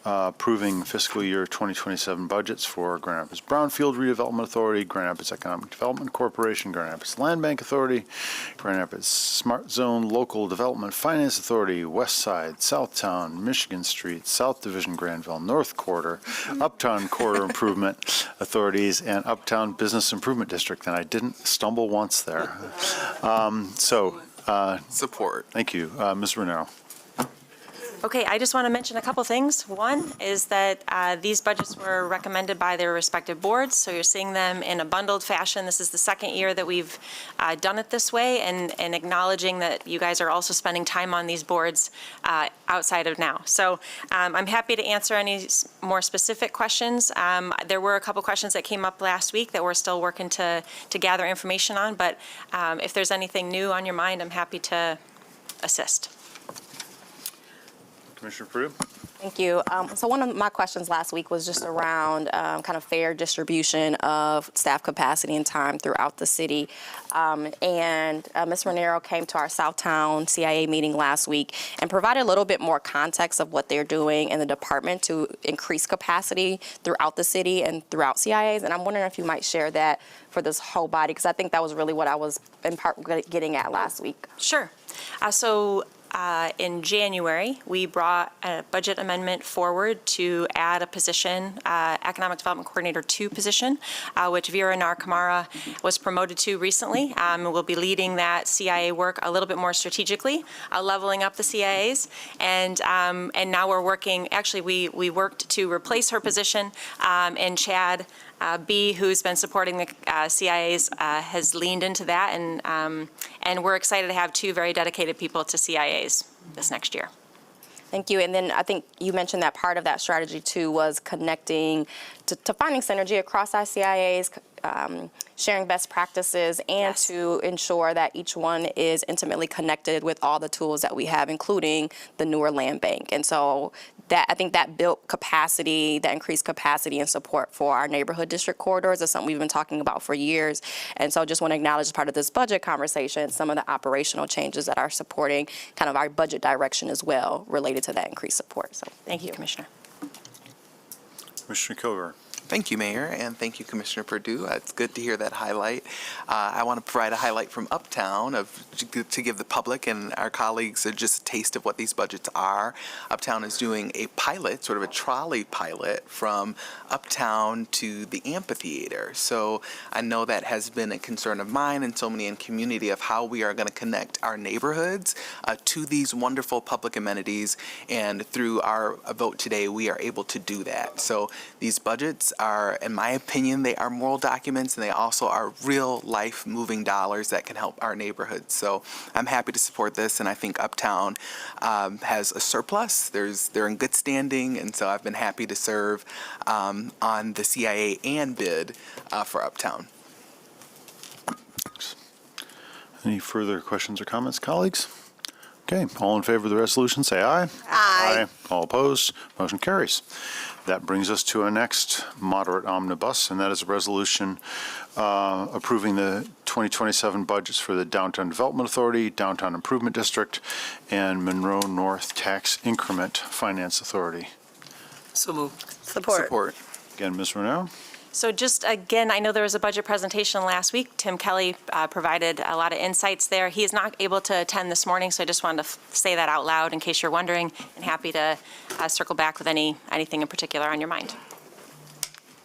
approving fiscal year 2027 budgets for Grand Rapids Brownfield Redevelopment Authority, Grand Rapids Economic Development Corporation, Grand Rapids Land Bank Authority, Grand Rapids Smart Zone Local Development Finance Authority, West Side, Southtown, Michigan Street, South Division Granville, North Quarter, Uptown Corridor Improvement Authorities, and Uptown Business Improvement District. And I didn't stumble once there. Support. Thank you. Ms. Renero. Okay, I just want to mention a couple things. One is that these budgets were recommended by their respective boards, so you're seeing them in a bundled fashion. This is the second year that we've done it this way, and acknowledging that you guys are also spending time on these boards outside of now. So I'm happy to answer any more specific questions. There were a couple questions that came up last week that we're still working to gather information on, but if there's anything new on your mind, I'm happy to assist. Commissioner Perdue? Thank you. So one of my questions last week was just around kind of fair distribution of staff capacity and time throughout the city. And Ms. Renero came to our Southtown CIA meeting last week and provided a little bit more context of what they're doing in the department to increase capacity throughout the city and throughout CIAs. And I'm wondering if you might share that for this whole body, because I think that was really what I was in part getting at last week. Sure. In January, we brought a budget amendment forward to add a position, Economic Development Coordinator 2 position, which Vera Nar-Kamara was promoted to recently. We'll be leading that CIA work a little bit more strategically, leveling up the CIAs. And now we're working, actually, we worked to replace her position, and Chad B, who's been supporting the CIAs, has leaned into that, and we're excited to have two very dedicated people to CIAs this next year. Thank you. And then I think you mentioned that part of that strategy too was connecting to finding synergy across our CIAs, sharing best practices, and to ensure that each one is intimately connected with all the tools that we have, including the newer land bank. And so that, I think that built capacity, that increased capacity and support for our neighborhood district corridors is something we've been talking about for years. And so I just want to acknowledge, as part of this budget conversation, some of the operational changes that are supporting kind of our budget direction as well related to that increased support. So thank you, Commissioner. Commissioner Kilgore. Thank you, Mayor, and thank you, Commissioner Perdue. It's good to hear that highlight. I want to provide a highlight from Uptown to give the public and our colleagues just a taste of what these budgets are. Uptown is doing a pilot, sort of a trolley pilot, from Uptown to the amphitheater. So I know that has been a concern of mine and so many in community of how we are going to connect our neighborhoods to these wonderful public amenities. And through our vote today, we are able to do that. So these budgets are, in my opinion, they are moral documents, and they also are real life moving dollars that can help our neighborhoods. So I'm happy to support this, and I think Uptown has a surplus. They're in good standing, and so I've been happy to serve on the CIA and bid for Uptown. Any further questions or comments, colleagues? Okay, all in favor of the resolution, say aye. Aye. All opposed, motion carries. That brings us to our next moderate omnibus, and that is a resolution approving the 2027 budgets for the Downtown Development Authority, Downtown Improvement District, and Monroe North Tax Increment Finance Authority. So moved. Support. Again, Ms. Renaud. So just again, I know there was a budget presentation last week. Tim Kelly provided a lot of insights there. He is not able to attend this morning, so I just wanted to say that out loud in case you're wondering, and happy to circle back with anything in particular on your mind.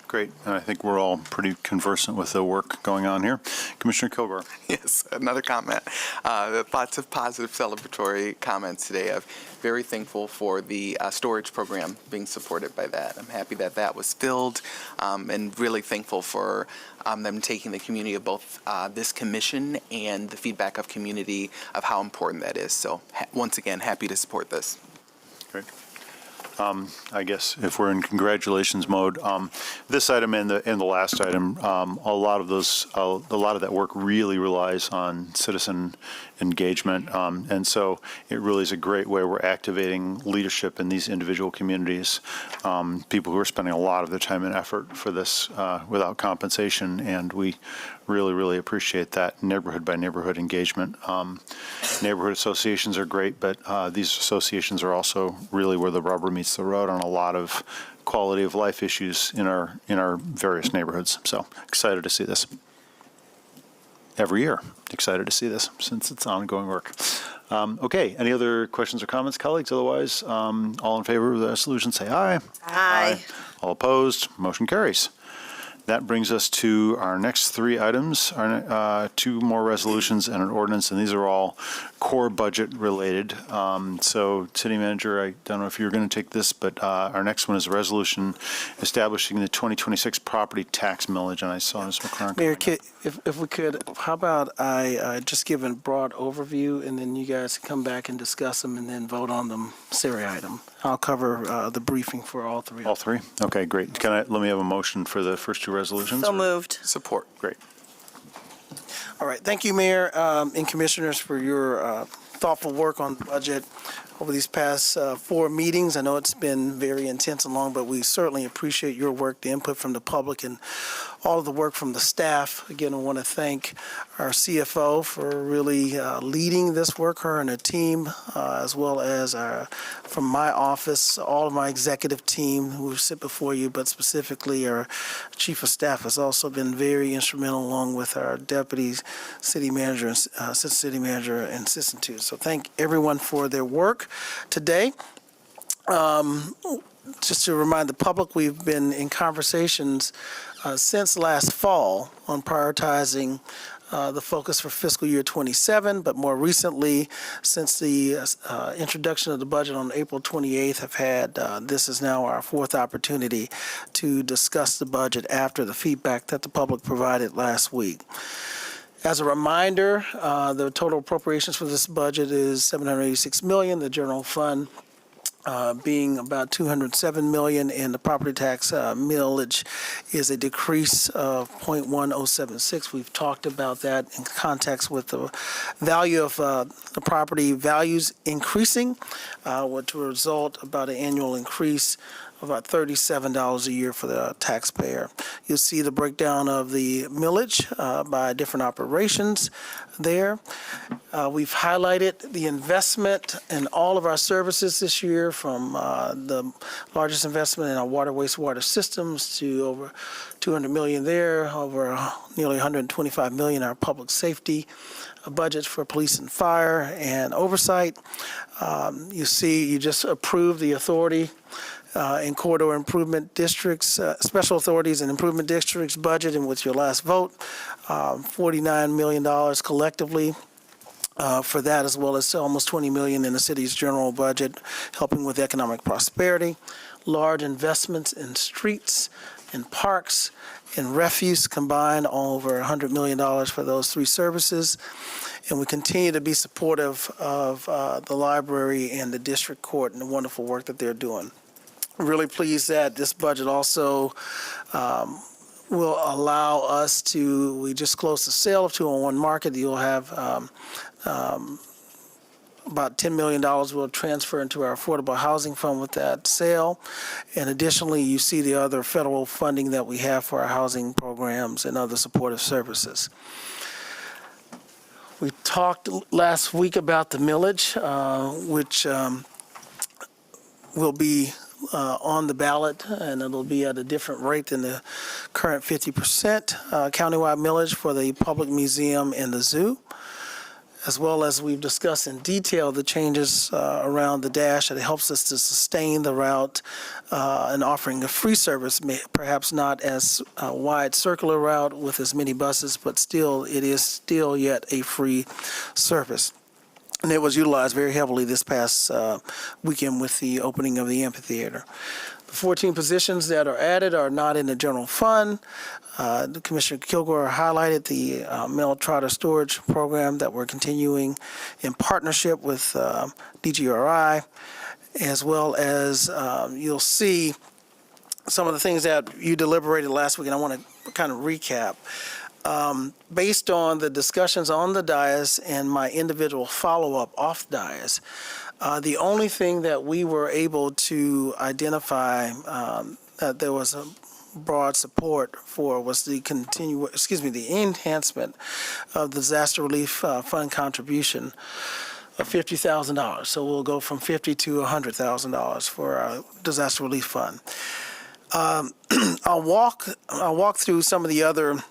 Great, and I think we're all pretty conversant with the work going on here. Commissioner Kilgore. Yes, another comment. Lots of positive celebratory comments today. I'm very thankful for the storage program being supported by that. I'm happy that that was filled, and really thankful for them taking the community of both this commission and the feedback of community of how important that is. So once again, happy to support this. Great. I guess if we're in congratulations mode, this item and the last item, a lot of that work really relies on citizen engagement, and so it really is a great way we're activating leadership in these individual communities, people who are spending a lot of their time and effort for this without compensation, and we really appreciate that neighborhood by neighborhood engagement. Neighborhood associations are great, but these associations are also really where the rubber meets the road on a lot of quality of life issues in our various neighborhoods. So excited to see this. Every year, excited to see this since it's ongoing work. Okay, any other questions or comments, colleagues? Otherwise, all in favor of the resolution, say aye. Aye. All opposed, motion carries. That brings us to our next three items, two more resolutions and an ordinance, and these are all core budget related. So, City Manager, I don't know if you're going to take this, but our next one is a resolution establishing the 2026 property tax millage, and I saw Ms. McClaren. Mayor, if we could, how about I just give a broad overview, and then you guys come back and discuss them, and then vote on them serial item. I'll cover the briefing for all three. All three? Okay, great. Let me have a motion for the first two resolutions? So moved. Support. Great. All right, thank you, Mayor and Commissioners, for your thoughtful work on the budget over these past 4 meetings. I know it's been very intense and long, but we certainly appreciate your work, the input from the public, and all of the work from the staff. Again, I want to thank our CFO for really leading this work, her and her team, as well as from my office, all of my executive team who sit before you, but specifically our Chief of Staff has also been very instrumental, along with our Deputy City Manager, Assistant City Manager, and Assistant Two. So thank everyone for their work today. Just to remind the public, we've been in conversations since last fall on prioritizing the focus for fiscal year 27, but more recently, since the introduction of the budget on April 28th, have had, this is now our 4th opportunity to discuss the budget after the feedback that the public provided last week. As a reminder, the total appropriations for this budget is $786 million, the general fund being about $207 million, and the property tax millage is a decrease of 0.1076. We've talked about that in context with the value of the property values increasing, which will result about an annual increase of about $37 a year for the taxpayer. You'll see the breakdown of the millage by different operations there. We've highlighted the investment in all of our services this year, from the largest investment in our water wastewater systems to over $200 million there, over nearly $125 million in our public safety budgets for police and fire and oversight. You see, you just approved the authority in corridor improvement districts, special authorities and improvement districts budget, and with your last vote, $49 million collectively for that, as well as almost $20 million in the city's general budget, helping with economic prosperity. Large investments in streets and parks and refuse combined, over $100 million for those 3 services. And we continue to be supportive of the library and the district court and the wonderful work that they're doing. Really pleased that this budget also will allow us to, we just closed the sale of 201 Market. You'll have about $10 million will transfer into our affordable housing fund with that sale. And additionally, you see the other federal funding that we have for our housing programs and other supportive services. We talked last week about the millage, which will be on the ballot, and it'll be at a different rate than the current 50% countywide millage for the public museum and the zoo, as well as we've discussed in detail the changes around the dash that helps us to sustain the route and offering a free service, perhaps not as a wide circular route with as many buses, but still, it is still yet a free service. And it was utilized very heavily this past weekend with the opening of the amphitheater. The 14 positions that are added are not in the general fund. Commissioner Kilgore highlighted the mail trotter storage program that we're continuing in partnership with DGRI, as well as you'll see some of the things that you deliberated last week, and I want to kind of recap. Based on the discussions on the dais and my individual follow-up off dais, the only thing that we were able to identify that there was a broad support for was the the enhancement of the disaster relief fund contribution of $50,000. So we'll go from $50,000 to $100,000 for our disaster relief fund. I'll walk through some of the other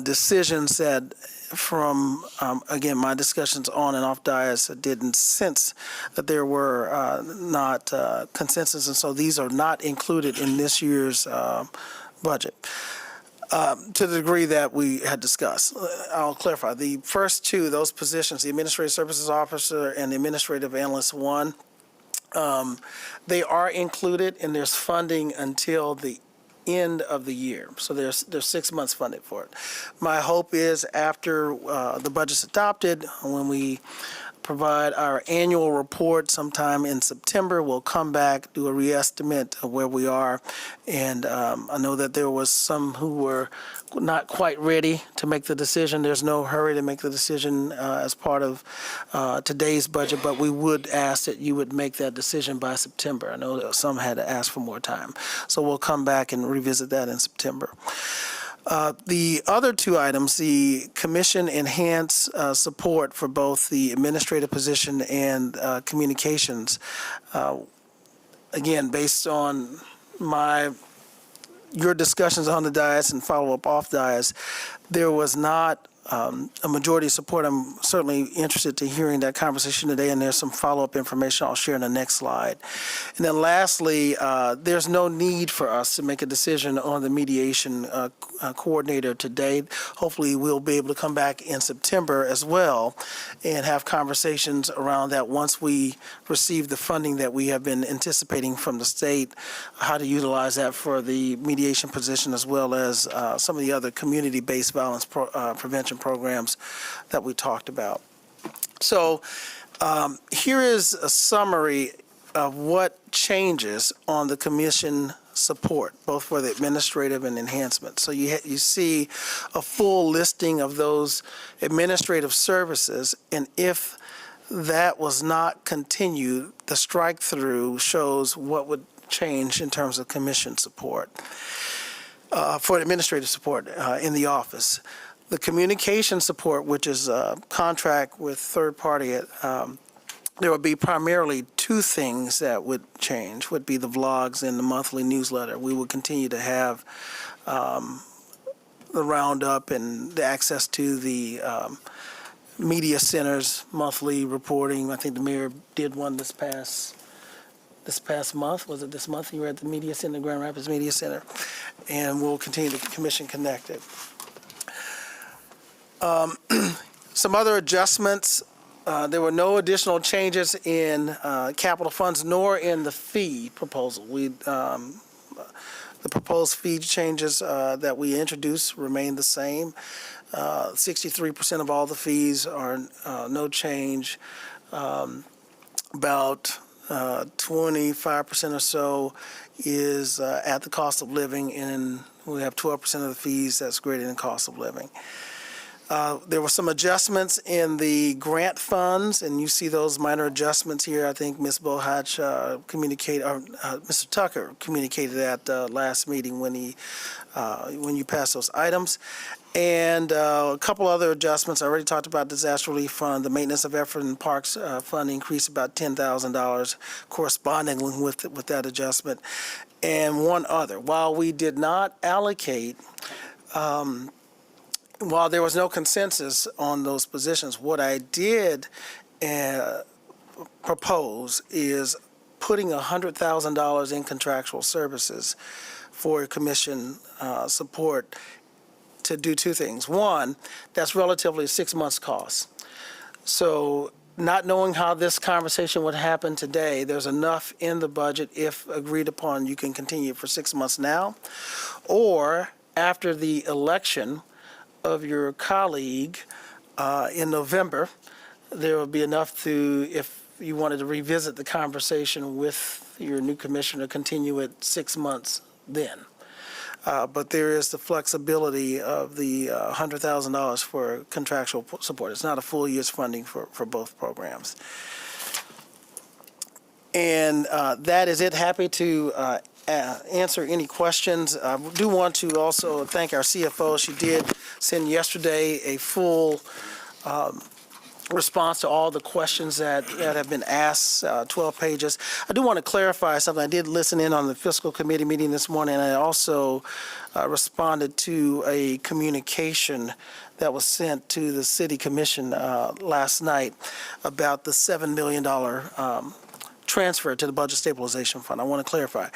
decisions that from, again, my discussions on and off dais didn't sense that there were not consensus, and so these are not included in this year's budget to the degree that we had discussed. I'll clarify. The first two, those positions, the Administrative Services Officer and the Administrative Analyst 1, they are included, and there's funding until the end of the year. So there's 6 months funded for it. My hope is after the budget's adopted, when we provide our annual report sometime in September, we'll come back, do a reestimate of where we are. And I know that there was some who were not quite ready to make the decision. There's no hurry to make the decision as part of today's budget, but we would ask that you would make that decision by September. I know that some had to ask for more time. So we'll come back and revisit that in September. The other two items, the commission enhance support for both the administrative position and communications. Again, based on your discussions on the dais and follow-up off dais, there was not a majority support. I'm certainly interested to hearing that conversation today, and there's some follow-up information I'll share in the next slide. And then lastly, there's no need for us to make a decision on the mediation coordinator today. Hopefully, we'll be able to come back in September as well and have conversations around that once we receive the funding that we have been anticipating from the state, how to utilize that for the mediation position as well as some of the other community-based violence prevention programs that we talked about. So here is a summary of what changes on the commission support, both for the administrative and enhancement. So you see a full listing of those administrative services, and if that was not continued, the strike-through shows what would change in terms of commission support for administrative support in the office. The communication support, which is a contract with third party, there would be primarily two things that would change, would be the vlogs and the monthly newsletter. We would continue to have the roundup and the access to the media centers monthly reporting. I think the mayor did one this past month. Was it this month? You were at the media center, Grand Rapids Media Center, and we'll continue to commission connected. Some other adjustments. There were no additional changes in capital funds nor in the fee proposal. The proposed fee changes that we introduced remain the same. 63% of all the fees are no change. About 25% or so is at the cost of living, and we have 12% of the fees that's greater than cost of living. There were some adjustments in the grant funds, and you see those minor adjustments here. I think Ms. Bohach Mr. Tucker communicated that last meeting when you passed those items. And a couple other adjustments. I already talked about disaster relief fund. The maintenance of effort and parks fund increased about $10,000 corresponding with that adjustment. And one other. While we did not allocate, while there was no consensus on those positions, what I did propose is putting $100,000 in contractual services for commission support to do two things. One, that's relatively 6 months' cost. So not knowing how this conversation would happen today, there's enough in the budget, if agreed upon, you can continue for 6 months now. Or after the election of your colleague in November, there will be enough to, if you wanted to revisit the conversation with your new commissioner, continue it 6 months then. But there is the flexibility of the $100,000 for contractual support. It's not a full year's funding for both programs. And that is it. Happy to answer any questions. I do want to also thank our CFO. She did send yesterday a full response to all the questions that have been asked, 12 pages. I do want to clarify something. I did listen in on the fiscal committee meeting this morning, and I also responded to a communication that was sent to the city commission last night about the $7 million transfer to the budget stabilization fund. I want to clarify.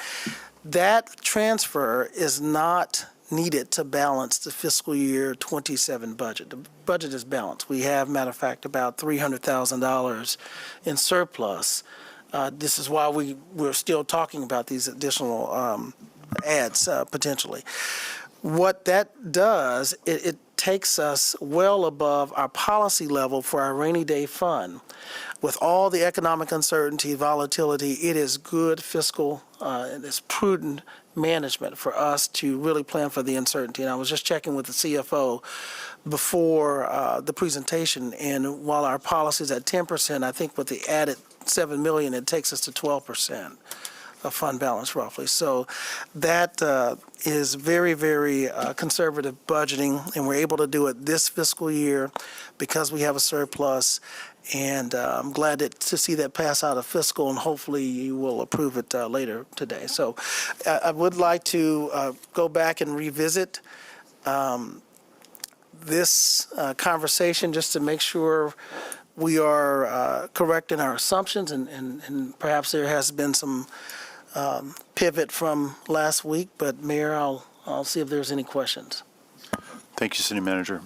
That transfer is not needed to balance the fiscal year 27 budget. The budget is balanced. We have, matter of fact, about $300,000 in surplus. This is why we're still talking about these additional ads potentially. What that does, it takes us well above our policy level for our rainy day fund. With all the economic uncertainty, volatility, it is good fiscal, and it's prudent management for us to really plan for the uncertainty. And I was just checking with the CFO before the presentation, and while our policy is at 10%, I think with the added $7 million, it takes us to 12% of fund balance roughly. So that is very, very conservative budgeting, and we're able to do it this fiscal year because we have a surplus. And I'm glad to see that pass out of fiscal, and hopefully you will approve it later today. So I would like to go back and revisit this conversation just to make sure we are correct in our assumptions, and perhaps there has been some pivot from last week. But Mayor, I'll see if there's any questions. Thank you, City Manager.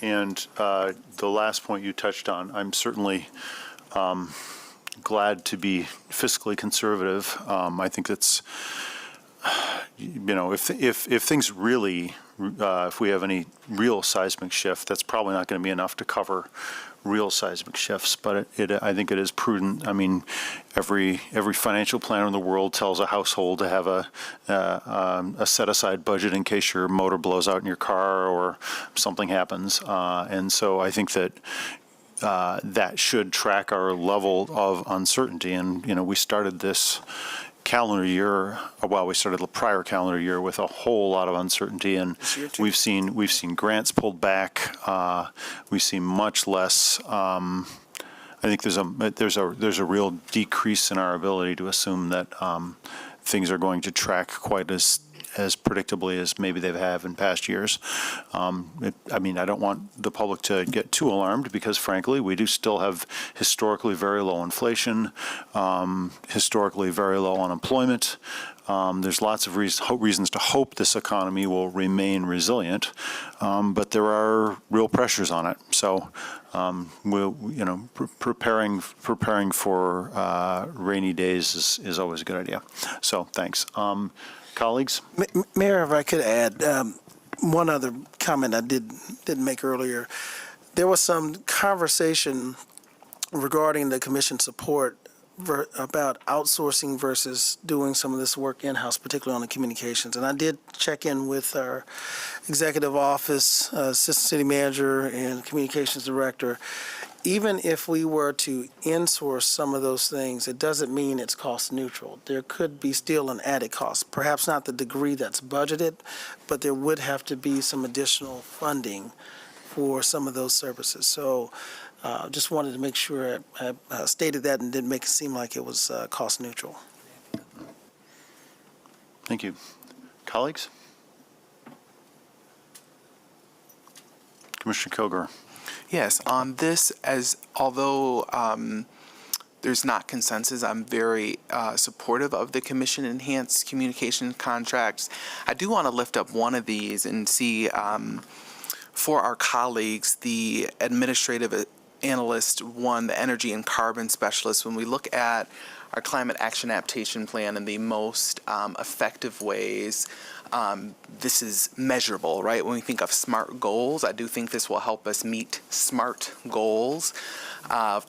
And the last point you touched on, I'm certainly glad to be fiscally conservative. I think that's, if things really, if we have any real seismic shift, that's probably not going to be enough to cover real seismic shifts, but I think it is prudent. I mean, every financial planner in the world tells a household to have a set-aside budget in case your motor blows out in your car or something happens. And so I think that that should track our level of uncertainty. And, we started this calendar year, we started the prior calendar year with a whole lot of uncertainty, and we've seen grants pulled back. We've seen much less. I think there's a real decrease in our ability to assume that things are going to track quite as predictably as maybe they have in past years. I don't want the public to get too alarmed because, frankly, we do still have historically very low inflation, historically very low unemployment. There's lots of reasons to hope this economy will remain resilient, but there are real pressures on it. So, preparing for rainy days is always a good idea. So, thanks. Colleagues? Mayor, if I could add one other comment I didn't make earlier. There was some conversation regarding the commission support about outsourcing versus doing some of this work in-house, particularly on the communications. And I did check in with our executive office, assistant city manager, and communications director. Even if we were to insource some of those things, it doesn't mean it's cost neutral. There could be still an added cost, perhaps not the degree that's budgeted, but there would have to be some additional funding for some of those services. So just wanted to make sure I stated that and didn't make it seem like it was cost neutral. Thank you. Colleagues? Commissioner Kilgore. Yes, on this, although there's not consensus, I'm very supportive of the commission enhanced communication contracts. I do want to lift up one of these and see for our colleagues, the administrative analyst one, the energy and carbon specialist. When we look at our climate action adaptation plan and the most effective ways, this is measurable, right? When we think of SMART goals, I do think this will help us meet SMART goals,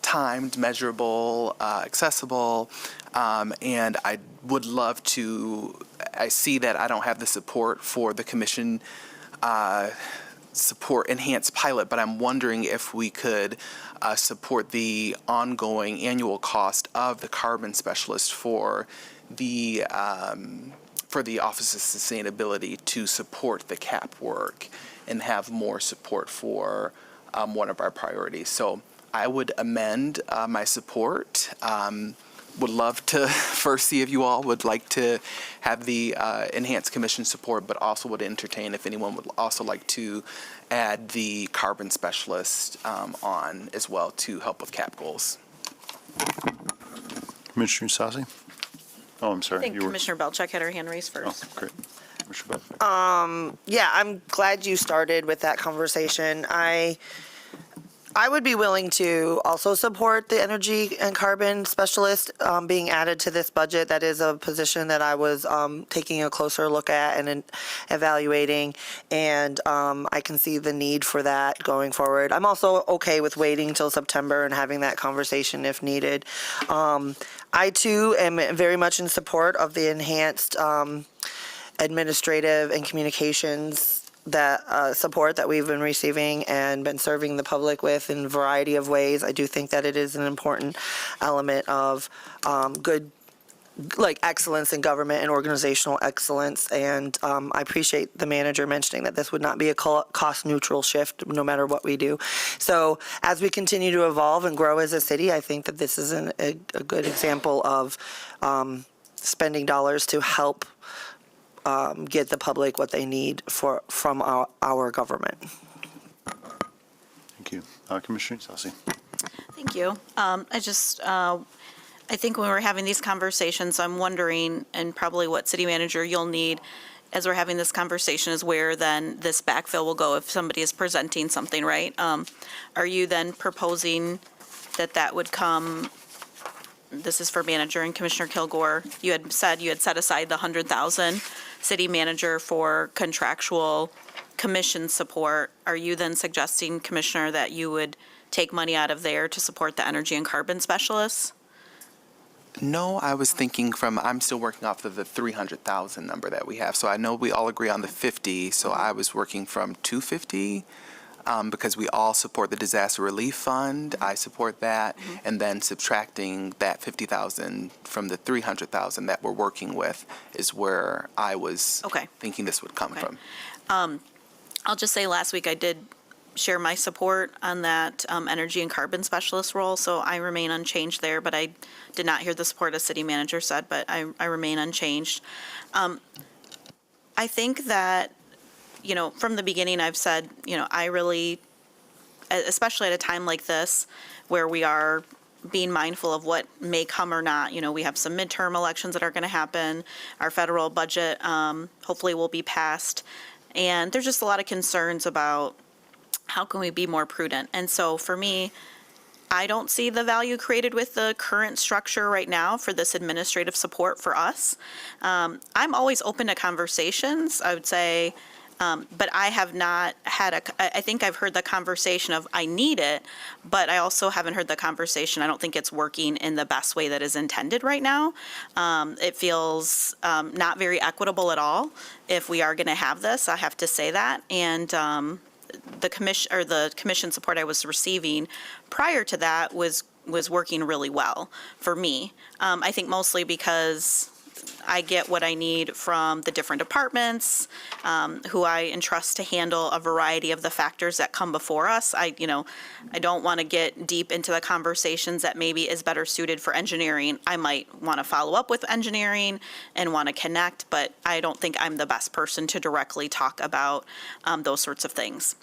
timed, measurable, accessible, and I would love to, I see that I don't have the support for the commission support enhanced pilot, but I'm wondering if we could support the ongoing annual cost of the carbon specialist for the Office of Sustainability to support the CAP work and have more support for one of our priorities. So I would amend my support. Would love to first see if you all would like to have the enhanced commission support, but also would entertain if anyone would also like to add the carbon specialist on as well to help with CAP goals. Commissioner Sassi? Oh, I'm sorry. I think Commissioner Belcheck had her hand raised first. Oh, great. Commissioner Belcheck. Yeah, I'm glad you started with that conversation. I would be willing to also support the energy and carbon specialist being added to this budget. That is a position that I was taking a closer look at and evaluating, and I can see the need for that going forward. I'm also okay with waiting till September and having that conversation if needed. I too am very much in support of the enhanced administrative and communications support that we've been receiving and been serving the public with in a variety of ways. I do think that it is an important element of good, like, excellence in government and organizational excellence. And I appreciate the manager mentioning that this would not be a cost neutral shift no matter what we do. So as we continue to evolve and grow as a city, I think that this is a good example of spending dollars to help get the public what they need from our government. Thank you. Commissioner Sassi. Thank you. I think when we're having these conversations, I'm wondering, and probably what city manager you'll need as we're having this conversation is where then this backfill will go if somebody is presenting something, right? Are you then proposing that would come? This is for manager and Commissioner Kilgore. You had said you had set aside the 100,000 city manager for contractual commission support. Are you then suggesting, Commissioner, that you would take money out of there to support the energy and carbon specialists? No, I was thinking I'm still working off of the 300,000 number that we have. So I know we all agree on the 50, so I was working from 250. Because we all support the disaster relief fund, I support that, and then subtracting that 50,000 from the 300,000 that we're working with is where I was thinking this would come from. I'll just say last week I did share my support on that energy and carbon specialist role, so I remain unchanged there, but I did not hear the support a city manager said, but I remain unchanged. I think that from the beginning, I've said, I really, especially at a time like this, where we are being mindful of what may come or not. We have some midterm elections that are going to happen. Our federal budget hopefully will be passed. And there's just a lot of concerns about how can we be more prudent. And so for me, I don't see the value created with the current structure right now for this administrative support for us. I'm always open to conversations. I would say But I have not had I think I've heard the conversation of I need it, but I also haven't heard the conversation. I don't think it's working in the best way that is intended right now. It feels not very equitable at all if we are going to have this. I have to say that. And the commission support I was receiving prior to that was working really well for me. I think mostly because I get what I need from the different departments, who I entrust to handle a variety of the factors that come before us. I don't want to get deep into the conversations that maybe is better suited for engineering. I might want to follow up with engineering and want to connect, but I don't think I'm the best person to directly talk about those sorts of things.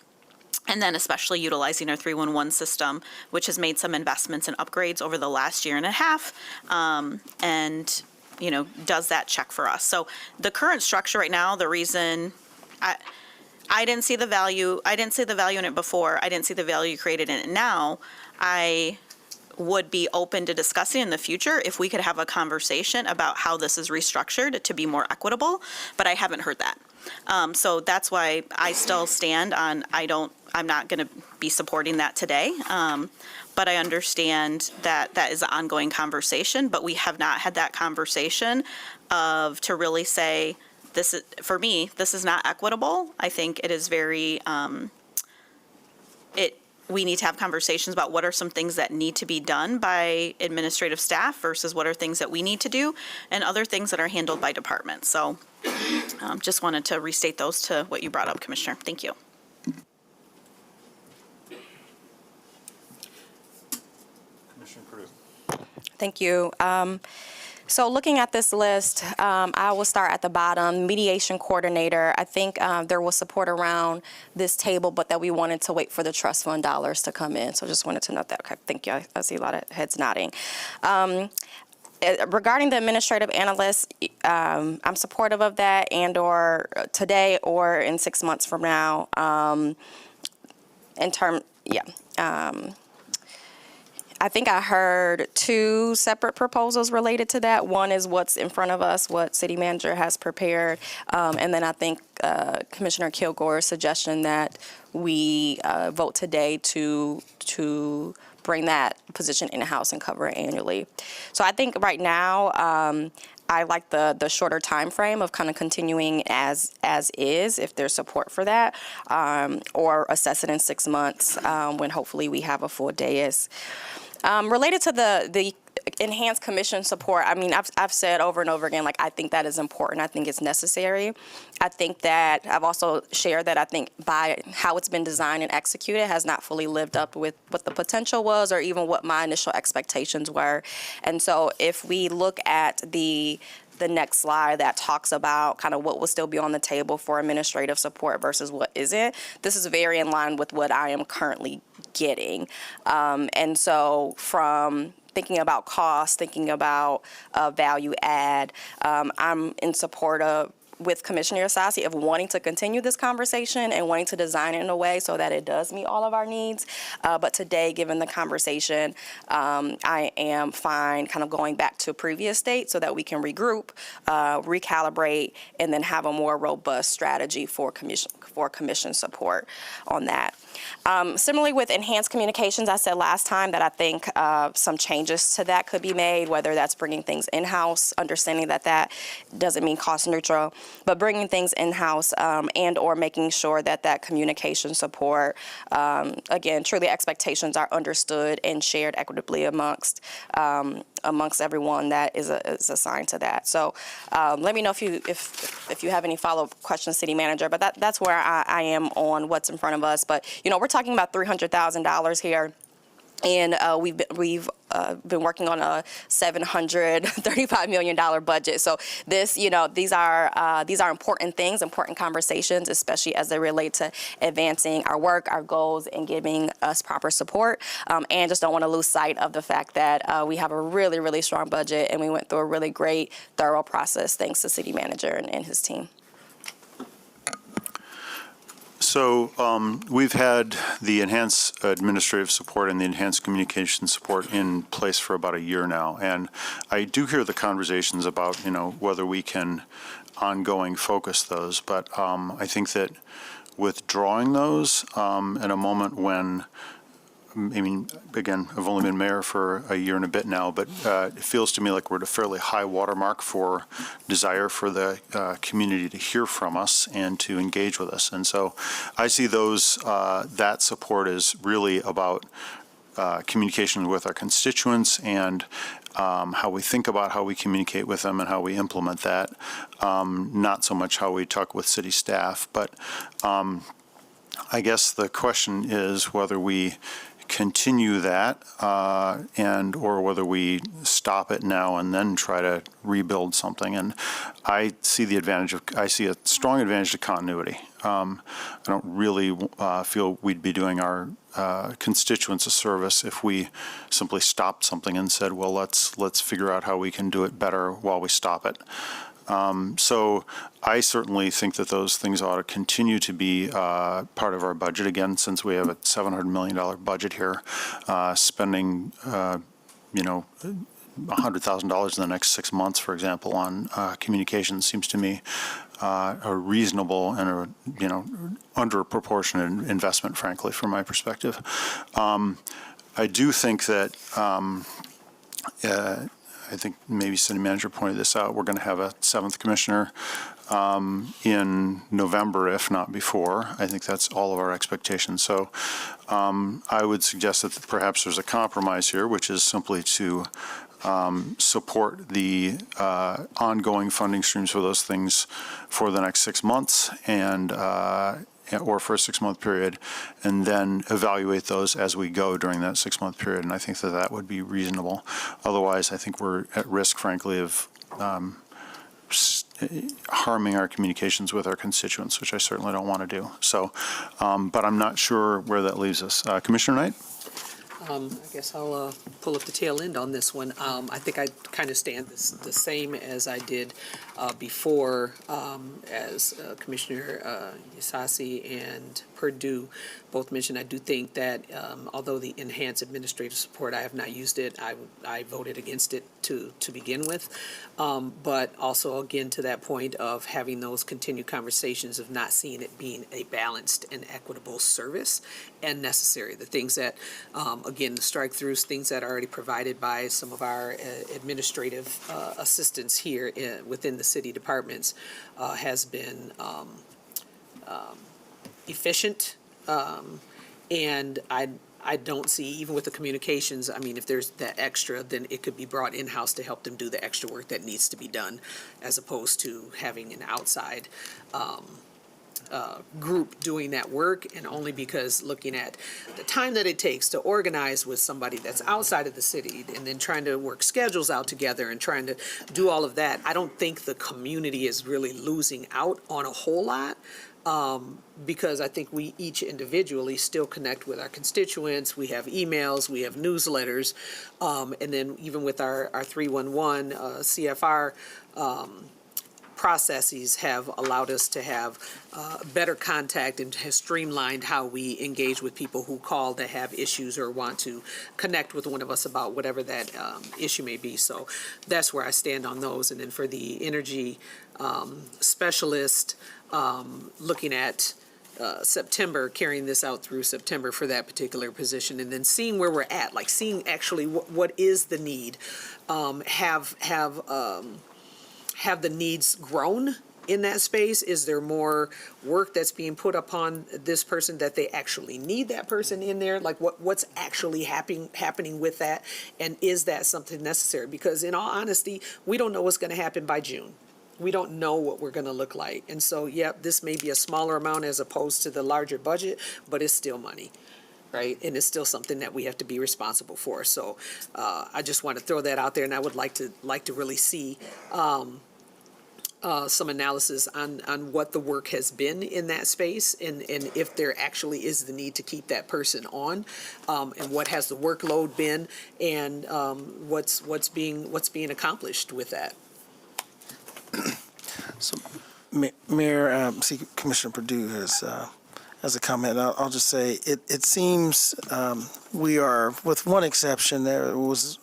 And then especially utilizing our 311 system, which has made some investments and upgrades over the last year and a half, and does that check for us. So the current structure right now, the reason I didn't see the value in it before, I didn't see the value created in it now, I would be open to discussing in the future if we could have a conversation about how this is restructured to be more equitable, but I haven't heard that. So that's why I still stand on, I'm not going to be supporting that today. But I understand that that is an ongoing conversation, but we have not had that conversation to really say, this is, for me, this is not equitable. I think it is very, we need to have conversations about what are some things that need to be done by administrative staff versus what are things that we need to do and other things that are handled by departments. So just wanted to restate those to what you brought up, Commissioner. Thank you. Thank you. So looking at this list, I will start at the bottom, mediation coordinator. I think there was support around this table, but that we wanted to wait for the trust fund dollars to come in. So just wanted to note that. Okay, thank you. I see a lot of heads nodding. Regarding the administrative analyst, I'm supportive of that and/or today or in 6 months from now. I think I heard two separate proposals related to that. One is what's in front of us, what city manager has prepared. And then I think Commissioner Kilgore's suggestion that we vote today to bring that position in-house and cover it annually. So I think right now, I like the shorter time frame of kind of continuing as is, if there's support for that, or assess it in 6 months when hopefully we have a full dais. Related to the enhanced commission support, I mean, I've said over and over again, like, I think that is important. I think it's necessary. I think that I've also shared that I think by how it's been designed and executed has not fully lived up with what the potential was or even what my initial expectations were. And so if we look at the next slide that talks about kind of what will still be on the table for administrative support versus what isn't, this is very in line with what I am currently getting. And so from thinking about cost, thinking about value add, I'm in support of, with Commissioner Sassi, of wanting to continue this conversation and wanting to design it in a way so that it does meet all of our needs. But today, given the conversation, I am fine kind of going back to a previous state so that we can regroup, recalibrate, and then have a more robust strategy for commission support on that. Similarly with enhanced communications, I said last time that I think some changes to that could be made, whether that's bringing things in-house, understanding that that doesn't mean cost neutral, but bringing things in-house and or making sure that that communication support, again, truly expectations are understood and shared equitably amongst everyone that is assigned to that. So let me know if you have any follow-up questions, City Manager, but that's where I am on what's in front of us. But, we're talking about $300,000 here. And we've been working on a $735 million budget. So this, these are important things, important conversations, especially as they relate to advancing our work, our goals, and giving us proper support. And just don't want to lose sight of the fact that we have a really, really strong budget, and we went through a really great, thorough process thanks to City Manager and his team. So we've had the enhanced administrative support and the enhanced communication support in place for about a year now. And I do hear the conversations about, whether we can ongoing focus those. But I think that withdrawing those in a moment when, again, I've only been mayor for a year and a bit now, but it feels to me like we're at a fairly high watermark for desire for the community to hear from us and to engage with us. And so I see that support is really about communication with our constituents and how we think about how we communicate with them and how we implement that, not so much how we talk with city staff. But I guess the question is whether we continue that or whether we stop it now and then try to rebuild something. And I see a strong advantage to continuity. I don't really feel we'd be doing our constituents a service if we simply stopped something and said, well, let's figure out how we can do it better while we stop it. So I certainly think that those things ought to continue to be part of our budget. Again, since we have a $700 million budget here, spending, $100,000 in the next 6 months, for example, on communications seems to me a reasonable and under proportionate investment, frankly, from my perspective. I do think that I think maybe city manager pointed this out. We're going to have a 7th commissioner in November, if not before. I think that's all of our expectations. So I would suggest that perhaps there's a compromise here, which is simply to support the ongoing funding streams for those things for the next 6 months or for a 6-month period, and then evaluate those as we go during that 6-month period. And I think that would be reasonable. Otherwise, I think we're at risk, frankly, of harming our communications with our constituents, which I certainly don't want to do. So, but I'm not sure where that leaves us. Commissioner Knight? I guess I'll pull up the tail end on this one. I think I kind of stand the same as I did before, as Commissioner Yasasi and Perdue both mentioned. I do think that although the enhanced administrative support, I have not used it. I voted against it to begin with. But also, again, to that point of having those continued conversations of not seeing it being a balanced and equitable service and necessary. The things that, again, the strike-throughs, things that are already provided by some of our administrative assistants here within the city departments has been efficient. And I don't see, even with the communications, if there's that extra, then it could be brought in-house to help them do the extra work that needs to be done, as opposed to having an outside group doing that work. And only because looking at the time that it takes to organize with somebody that's outside of the city and then trying to work schedules out together and trying to do all of that, I don't think the community is really losing out on a whole lot. Because I think we each individually still connect with our constituents. We have emails, we have newsletters, and then even with our 311 CFR processes have allowed us to have better contact and has streamlined how we engage with people who call to have issues or want to connect with one of us about whatever that issue may be. So that's where I stand on those. And then for the energy specialist, looking at September, carrying this out through September for that particular position, and then seeing where we're at, like seeing actually what is the need, have the needs grown in that space? Is there more work that's being put upon this person that they actually need that person in there? Like what's actually happening with that? And is that something necessary? Because in all honesty, we don't know what's going to happen by June. We don't know what we're going to look like. And so, this may be a smaller amount as opposed to the larger budget, but it's still money, right? And it's still something that we have to be responsible for. So I just want to throw that out there, and I would like to really see some analysis on what the work has been in that space, and if there actually is the need to keep that person on, and what has the workload been, and what's being accomplished with that. So, Mayor, Commissioner Perdue has as a comment. I'll just say it seems we are, with one exception, there was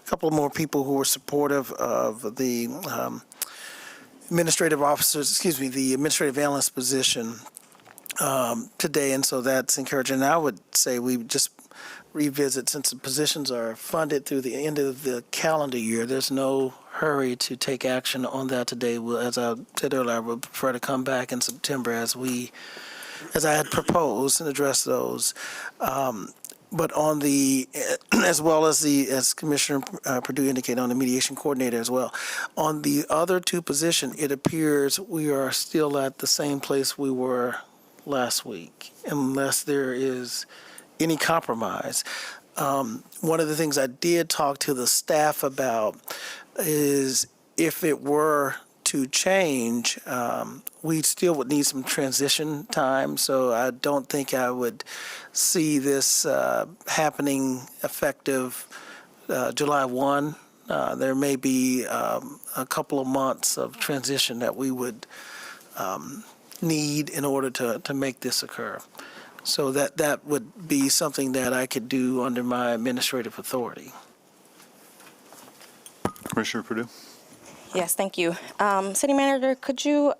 a couple more people who were supportive of the administrative analyst position today, and so that's encouraging. And I would say we just revisit, since the positions are funded through the end of the calendar year, there's no hurry to take action on that today. As I said earlier, I would prefer to come back in September as I had proposed, and address those. But on the, as well as as Commissioner Perdue indicated, on the mediation coordinator as well. On the other two positions, it appears we are still at the same place we were last week, unless there is any compromise. One of the things I did talk to the staff about is if it were to change, we still would need some transition time. So I don't think I would see this happening effective July 1. There may be a couple of months of transition that we would need in order to make this occur. So that would be something that I could do under my administrative authority. Commissioner Perdue? Yes, thank you. City Manager, could you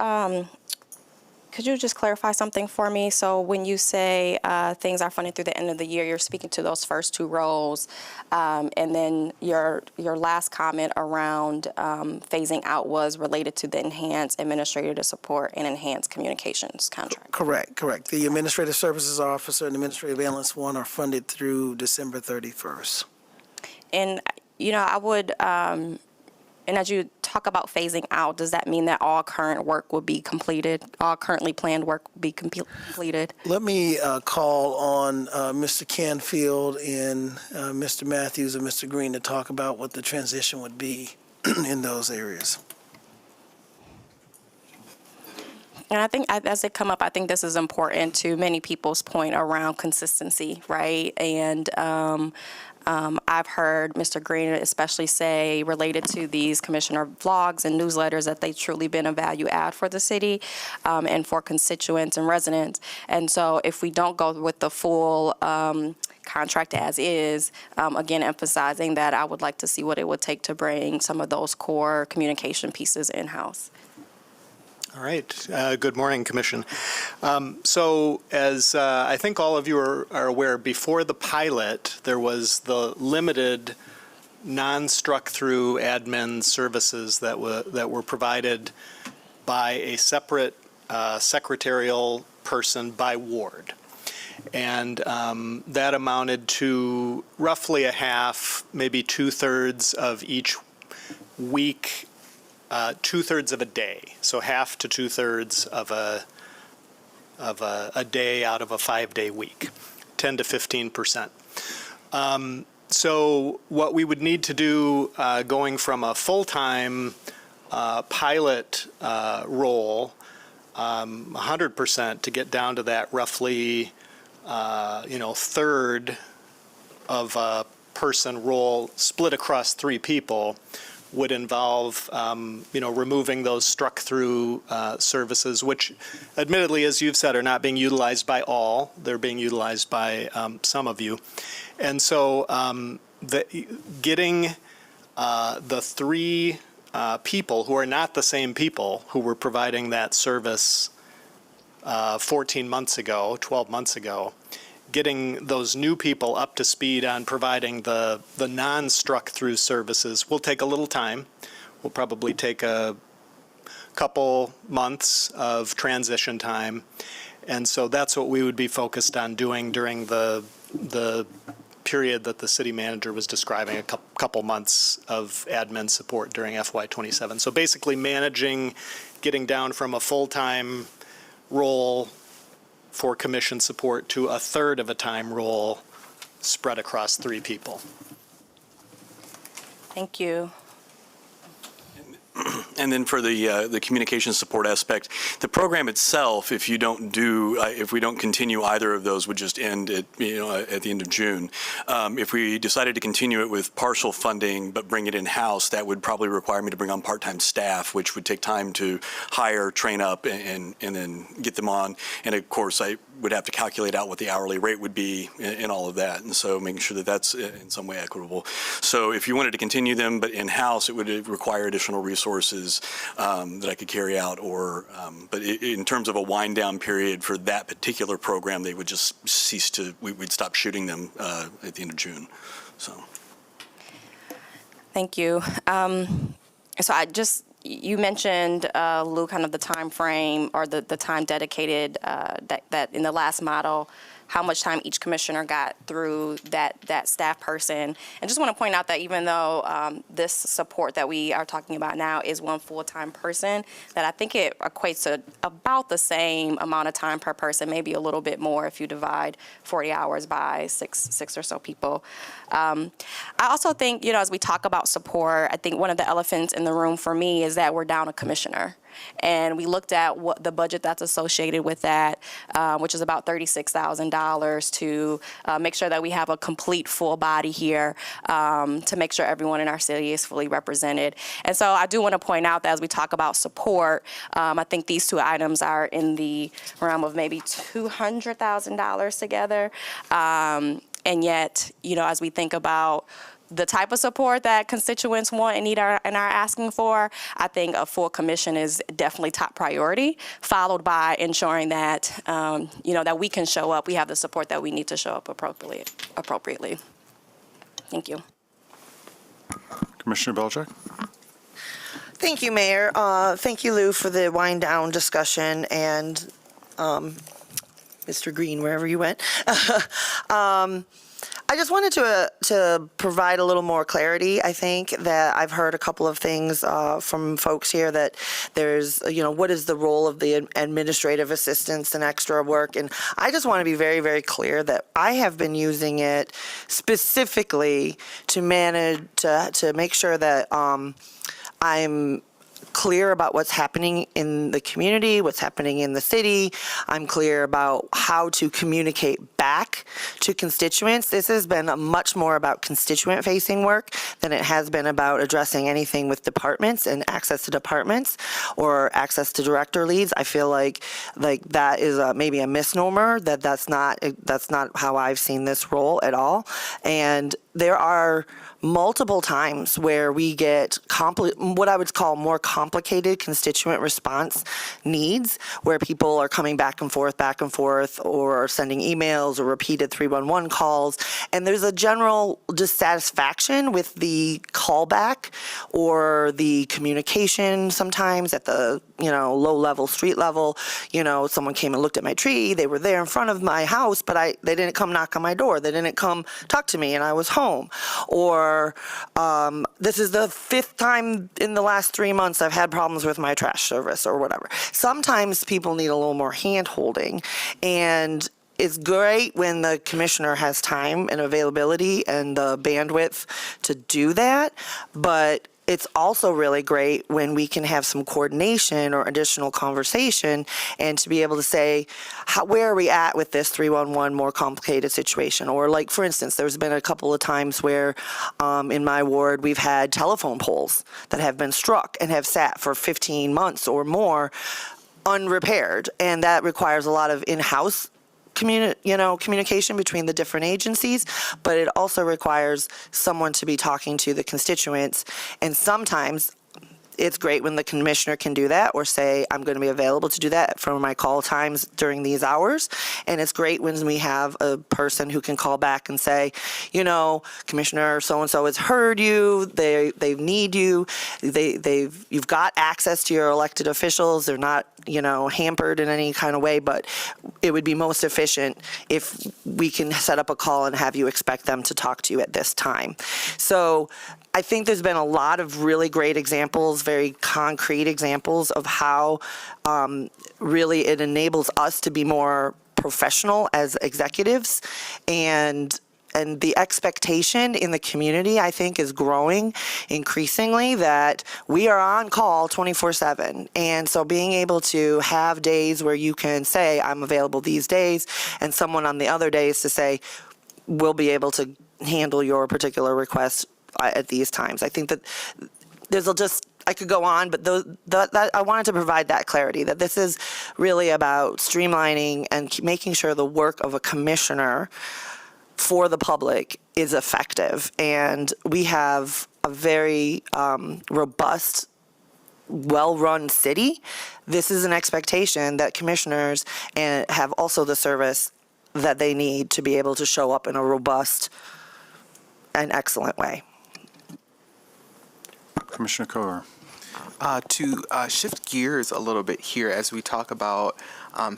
just clarify something for me? So when you say things are funded through the end of the year, you're speaking to those first two roles, and then your last comment around phasing out was related to the enhanced administrative support and enhanced communications contract. Correct. The Administrative Services Officer and Administrative Analyst 1 are funded through December 31st. And, I would, and as you talk about phasing out, does that mean that all current work will be completed, all currently planned work will be completed? Let me call on Mr. Canfield and Mr. Matthews and Mr. Green to talk about what the transition would be in those areas. And I think as it come up, I think this is important to many people's point around consistency, right? And I've heard Mr. Green especially say, related to these commissioner vlogs and newsletters, that they've truly been a value add for the city and for constituents and residents. And so if we don't go with the full contract as is, again, emphasizing that I would like to see what it would take to bring some of those core communication pieces in-house. All right. Good morning, Commission. So as I think all of you are aware, before the pilot, there was the limited non-struck-through admin services that were provided by a separate secretarial person by ward. And that amounted to roughly a half, maybe two-thirds of each week, two-thirds of a day, so half to two-thirds of a day out of a 5-day week, 10 to 15%. So what we would need to do going from a full-time pilot role, 100%, to get down to that roughly, third of a person role split across 3 people, would involve, removing those struck-through services, which admittedly, as you've said, are not being utilized by all. They're being utilized by some of you. And so getting the 3 people who are not the same people who were providing that service 14 months ago, 12 months ago, getting those new people up to speed on providing the non-struck-through services will take a little time. Will probably take a couple months of transition time. And so that's what we would be focused on doing during the period that the city manager was describing, a couple months of admin support during FY27. So basically managing, getting down from a full-time role for commission support to a third of a time role spread across 3 people. Thank you. And then for the communication support aspect, the program itself, if we don't continue either of those, would just end at the end of June. If we decided to continue it with partial funding but bring it in-house, that would probably require me to bring on part-time staff, which would take time to hire, train up, and then get them on. And of course, would have to calculate out what the hourly rate would be in all of that. And so making sure that that's in some way equitable. So if you wanted to continue them, but in-house, it would require additional resources that I could carry out, or, but in terms of a wind down period for that particular program, they would just cease to, we'd stop shooting them at the end of June. So. Thank you. So you mentioned, Lou, kind of the time frame or the time dedicated that in the last model, how much time each commissioner got through that staff person. And just want to point out that even though this support that we are talking about now is one full-time person, that I think it equates to about the same amount of time per person, maybe a little bit more if you divide 40 hours by six or so people. I also think, as we talk about support, I think one of the elephants in the room for me is that we're down a commissioner. And we looked at what the budget that's associated with that, which is about $36,000 to make sure that we have a complete full body here to make sure everyone in our city is fully represented. And so I do want to point out that as we talk about support, I think these two items are in the realm of maybe $200,000 together. And yet, as we think about the type of support that constituents want and need and are asking for, I think a full commission is definitely top priority, followed by ensuring that, that we can show up, we have the support that we need to show up appropriately. Thank you. Commissioner Belcheck? Thank you, Mayor. Thank you, Lou, for the wind down discussion, and Mr. Green, wherever you went. I just wanted to provide a little more clarity. I think that I've heard a couple of things from folks here that there's, what is the role of the administrative assistants and extra work? And I just want to be very, very clear that I have been using it specifically to manage, to make sure that I'm clear about what's happening in the community, what's happening in the city. I'm clear about how to communicate back to constituents. This has been much more about constituent-facing work than it has been about addressing anything with departments and access to departments or access to director leads. I feel like that is maybe a misnomer, that's not how I've seen this role at all. And there are multiple times where we get what I would call more complicated constituent response needs, where people are coming back and forth, or sending emails or repeated 311 calls, and there's a general dissatisfaction with the callback or the communication sometimes at the low-level street level. Someone came and looked at my tree, they were there in front of my house, but they didn't come knock on my door, they didn't come talk to me, and I was home. Or this is the 5th time in the last 3 months I've had problems with my trash service or whatever. Sometimes people need a little more hand-holding, and it's great when the commissioner has time and availability and the bandwidth to do that, but it's also really great when we can have some coordination or additional conversation and to be able to say, where are we at with this 311 more complicated situation? Or like, for instance, there's been a couple of times where in my ward, we've had telephone poles that have been struck and have sat for 15 months or more unrepaired. And that requires a lot of in-house communication between the different agencies, but it also requires someone to be talking to the constituents. And sometimes it's great when the commissioner can do that or say, I'm going to be available to do that for my call times during these hours. And it's great when we have a person who can call back and say, Commissioner so-and-so has heard you, they need you, you've got access to your elected officials, they're not hampered in any kind of way, but it would be most efficient if we can set up a call and have you expect them to talk to you at this time. So I think there's been a lot of really great examples, very concrete examples of how really it enables us to be more professional as executives, and the expectation in the community, I think, is growing increasingly that we are on call 24/7. And so being able to have days where you can say, I'm available these days, and someone on the other days to say, we'll be able to handle your particular request at these times. I think that there's I could go on, but that I wanted to provide that clarity, that this is really about streamlining and making sure the work of a commissioner for the public is effective. And we have a very robust, well-run city. This is an expectation that commissioners have also the service that they need to be able to show up in a robust and excellent way. Commissioner Coer. To shift gears a little bit here as we talk about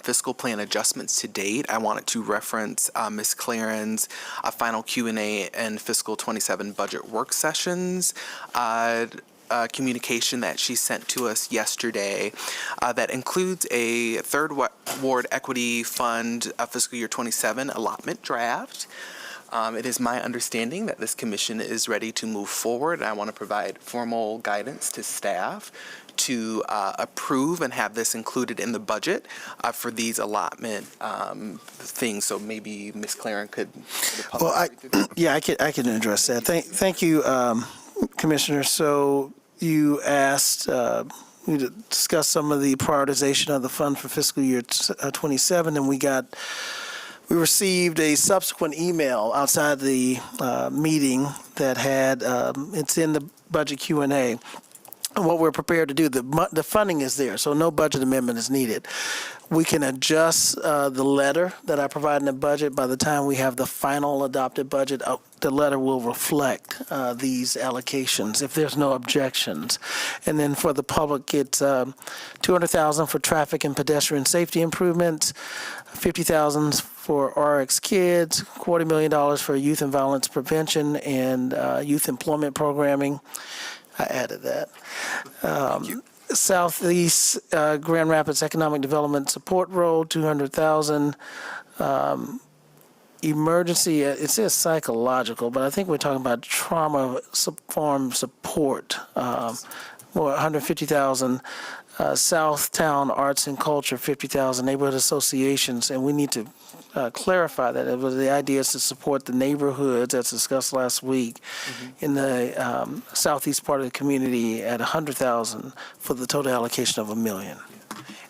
fiscal plan adjustments to date, I wanted to reference Ms. Claren's final Q&A and fiscal 27 budget work sessions communication that she sent to us yesterday that includes a Third Ward Equity Fund fiscal year 27 allotment draft. It is my understanding that this commission is ready to move forward, and I want to provide formal guidance to staff to approve and have this included in the budget for these allotment things. So maybe Ms. Claren could. Well, I can address that. Thank you, Commissioner. So you asked me to discuss some of the prioritization of the fund for fiscal year 27, and we received a subsequent email outside the meeting that had, it's in the budget Q&A. And what we're prepared to do, the funding is there, so no budget amendment is needed. We can adjust the letter that I provide in the budget. By the time we have the final adopted budget, the letter will reflect these allocations if there's no objections. And then for the public, it's $200,000 for traffic and pedestrian safety improvements, $50,000 for RX Kids, $40 million for youth and violence prevention and youth employment programming. I added that. Southeast Grand Rapids Economic Development Support Road, $200,000. Emergency, it says psychological, but I think we're talking about trauma form support. More $150,000. Southtown Arts and Culture, $50,000. Neighborhood associations, and we need to clarify that. It was the idea is to support the neighborhoods as discussed last week in the southeast part of the community at $100,000 for the total allocation of $1 million.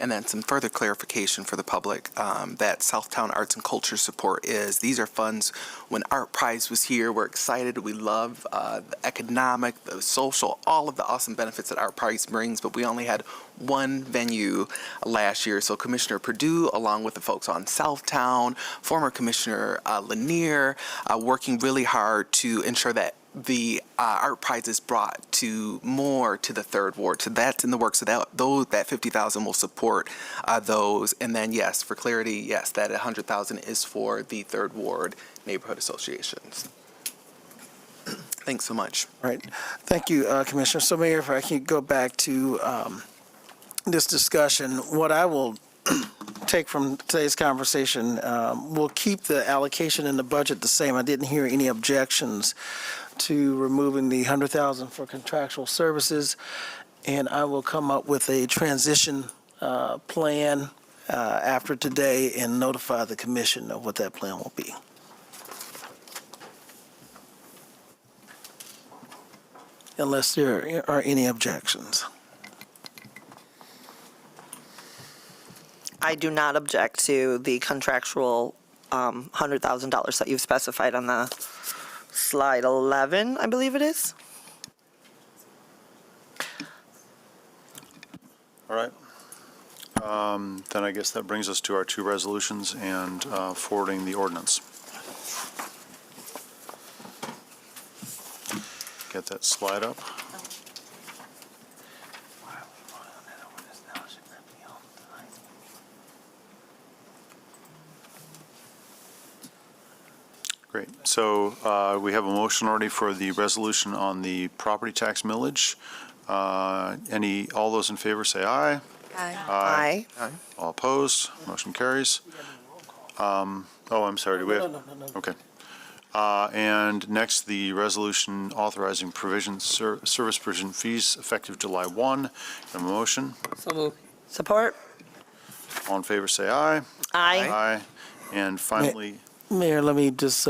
And then some further clarification for the public that Southtown Arts and Culture support is, these are funds, when Art Prize was here, we're excited, we love the economic, the social, all of the awesome benefits that Art Prize brings, but we only had one venue last year. So Commissioner Perdue, along with the folks on Southtown, former Commissioner Lanier, working really hard to ensure that the Art Prize is brought to more to the Third Ward. So that's in the works. So that $50,000 will support those. And then, yes, for clarity, yes, that $100,000 is for the Third Ward neighborhood associations. Thanks so much. Right. Thank you, Commissioner. So, Mayor, if I can go back to this discussion, what I will take from today's conversation, we'll keep the allocation in the budget the same. I didn't hear any objections to removing the $100,000 for contractual services, and I will come up with a transition plan after today and notify the commission of what that plan will be. Unless there are any objections. I do not object to the contractual $100,000 that you've specified on the slide 11, I believe it is. All right. Then I guess that brings us to our two resolutions and forwarding the ordinance. Get that slide up. Great. So we have a motion already for the resolution on the property tax millage. All those in favor say aye. Aye. Aye. All opposed? Motion carries. I'm sorry. Do we have? No. Okay. And next, the resolution authorizing service provision fees effective July 1. A motion. So moved. Support. All in favor say aye. Aye. Aye. And finally, Mayor, let me just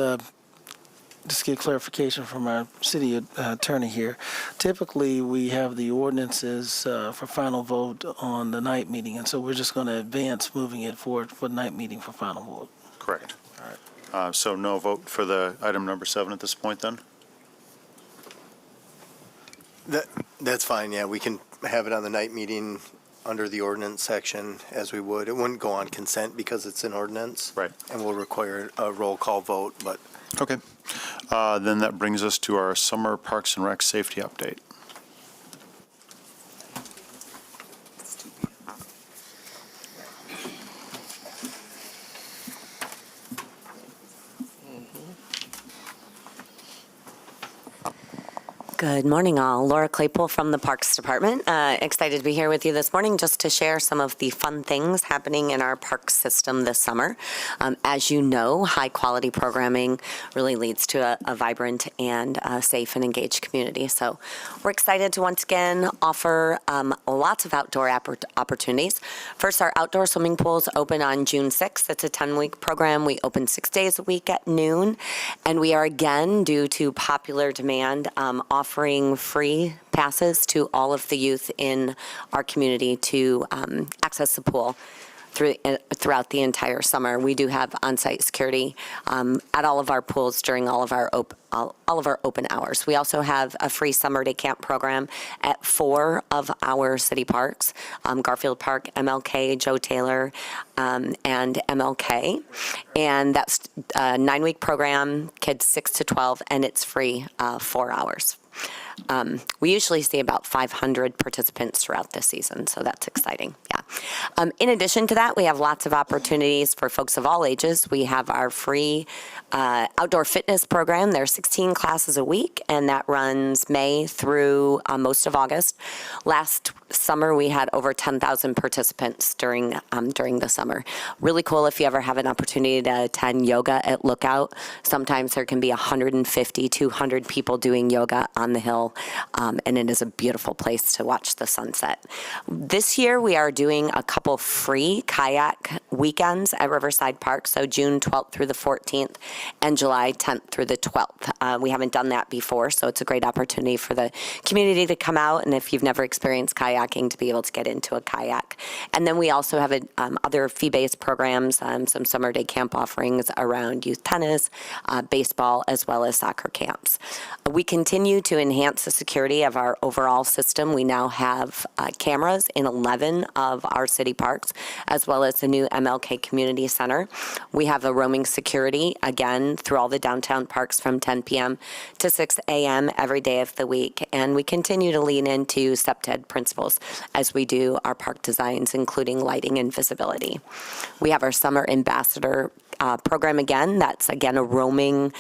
just get clarification from our city attorney here. Typically, we have the ordinances for final vote on the night meeting, and so we're just going to advance moving it forward for the night meeting for final vote. Correct. All right. So no vote for the item number 7 at this point, then? That's fine, yeah. We can have it on the night meeting under the ordinance section as we would. It wouldn't go on consent because it's an ordinance. Right. And we'll require a roll call vote, but. Okay. Then that brings us to our summer Parks and Rec safety update. Good morning, all. Laura Claypool from the Parks Department. Excited to be here with you this morning just to share some of the fun things happening in our park system this summer. As you know, high-quality programming really leads to a vibrant and safe and engaged community. So we're excited to once again offer lots of outdoor opportunities. First, our outdoor swimming pools open on June 6th. It's a 10-week program. We open 6 days a week at noon. And we are again, due to popular demand, offering free passes to all of the youth in our community to access the pool throughout the entire summer. We do have on-site security at all of our pools during all of our open hours. We also have a free summer day camp program at 4 of our city parks, Garfield Park, MLK, Joe Taylor, and MLK. And that's a 9-week program, kids 6 to 12, and it's free 4 hours. We usually see about 500 participants throughout the season, so that's exciting. Yeah. In addition to that, we have lots of opportunities for folks of all ages. We have our free outdoor fitness program. There are 16 classes a week, and that runs May through most of August. Last summer, we had over 10,000 participants during the summer. Really cool if you ever have an opportunity to attend yoga at Lookout. Sometimes there can be 150, 200 people doing yoga on the hill, and it is a beautiful place to watch the sunset. This year, we are doing a couple free kayak weekends at Riverside Park, so June 12th through the 14th and July 10th through the 12th. We haven't done that before, so it's a great opportunity for the community to come out, and if you've never experienced kayaking, to be able to get into a kayak. And then we also have other fee-based programs, some summer day camp offerings around youth tennis, baseball, as well as soccer camps. We continue to enhance the security of our overall system. We now have cameras in 11 of our city parks, as well as the new MLK Community Center. We have a roaming security, again, through all the downtown parks from 10 p.m. to 6 a.m. every day of the week. And we continue to lean into SEPTED principles as we do our park designs, including lighting and visibility. We have our Summer Ambassador program again. That's, again, a roaming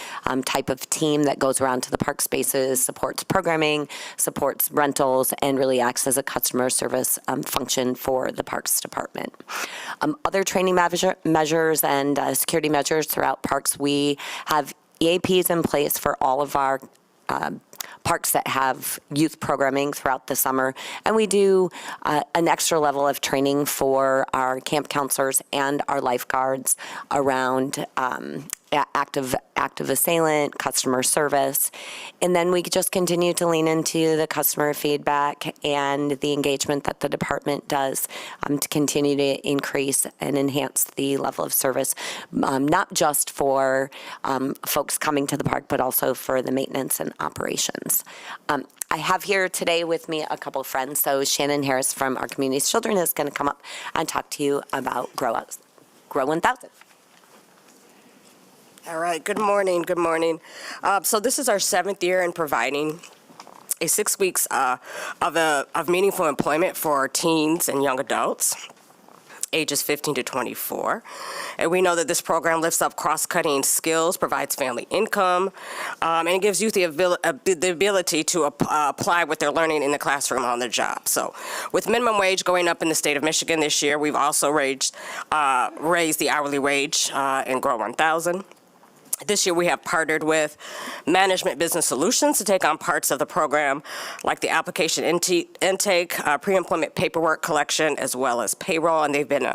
type of team that goes around to the park spaces, supports programming, supports rentals, and really acts as a customer service function for the Parks Department. Other training measures and security measures throughout parks, we have EAPs in place for all of our parks that have youth programming throughout the summer, and we do an extra level of training for our camp counselors and our lifeguards around active assailant, customer service, and then we just continue to lean into the customer feedback and the engagement that the department does to continue to increase and enhance the level of service, not just for folks coming to the park, but also for the maintenance and operations. I have here today with me a couple of friends. So Shannon Harris from our Community's Children is going to come up and talk to you about Grow 1000. All right, good morning, good morning. So this is our 7th year in providing 6 weeks of meaningful employment for our teens and young adults, ages 15 to 24. And we know that this program lifts up cross-cutting skills, provides family income, and it gives youth the ability to apply what they're learning in the classroom on the job. So with minimum wage going up in the state of Michigan this year, we've also raised the hourly wage in Grow 1000. This year, we have partnered with Management Business Solutions to take on parts of the program, like the application intake, pre-employment paperwork collection, as well as payroll, and they've been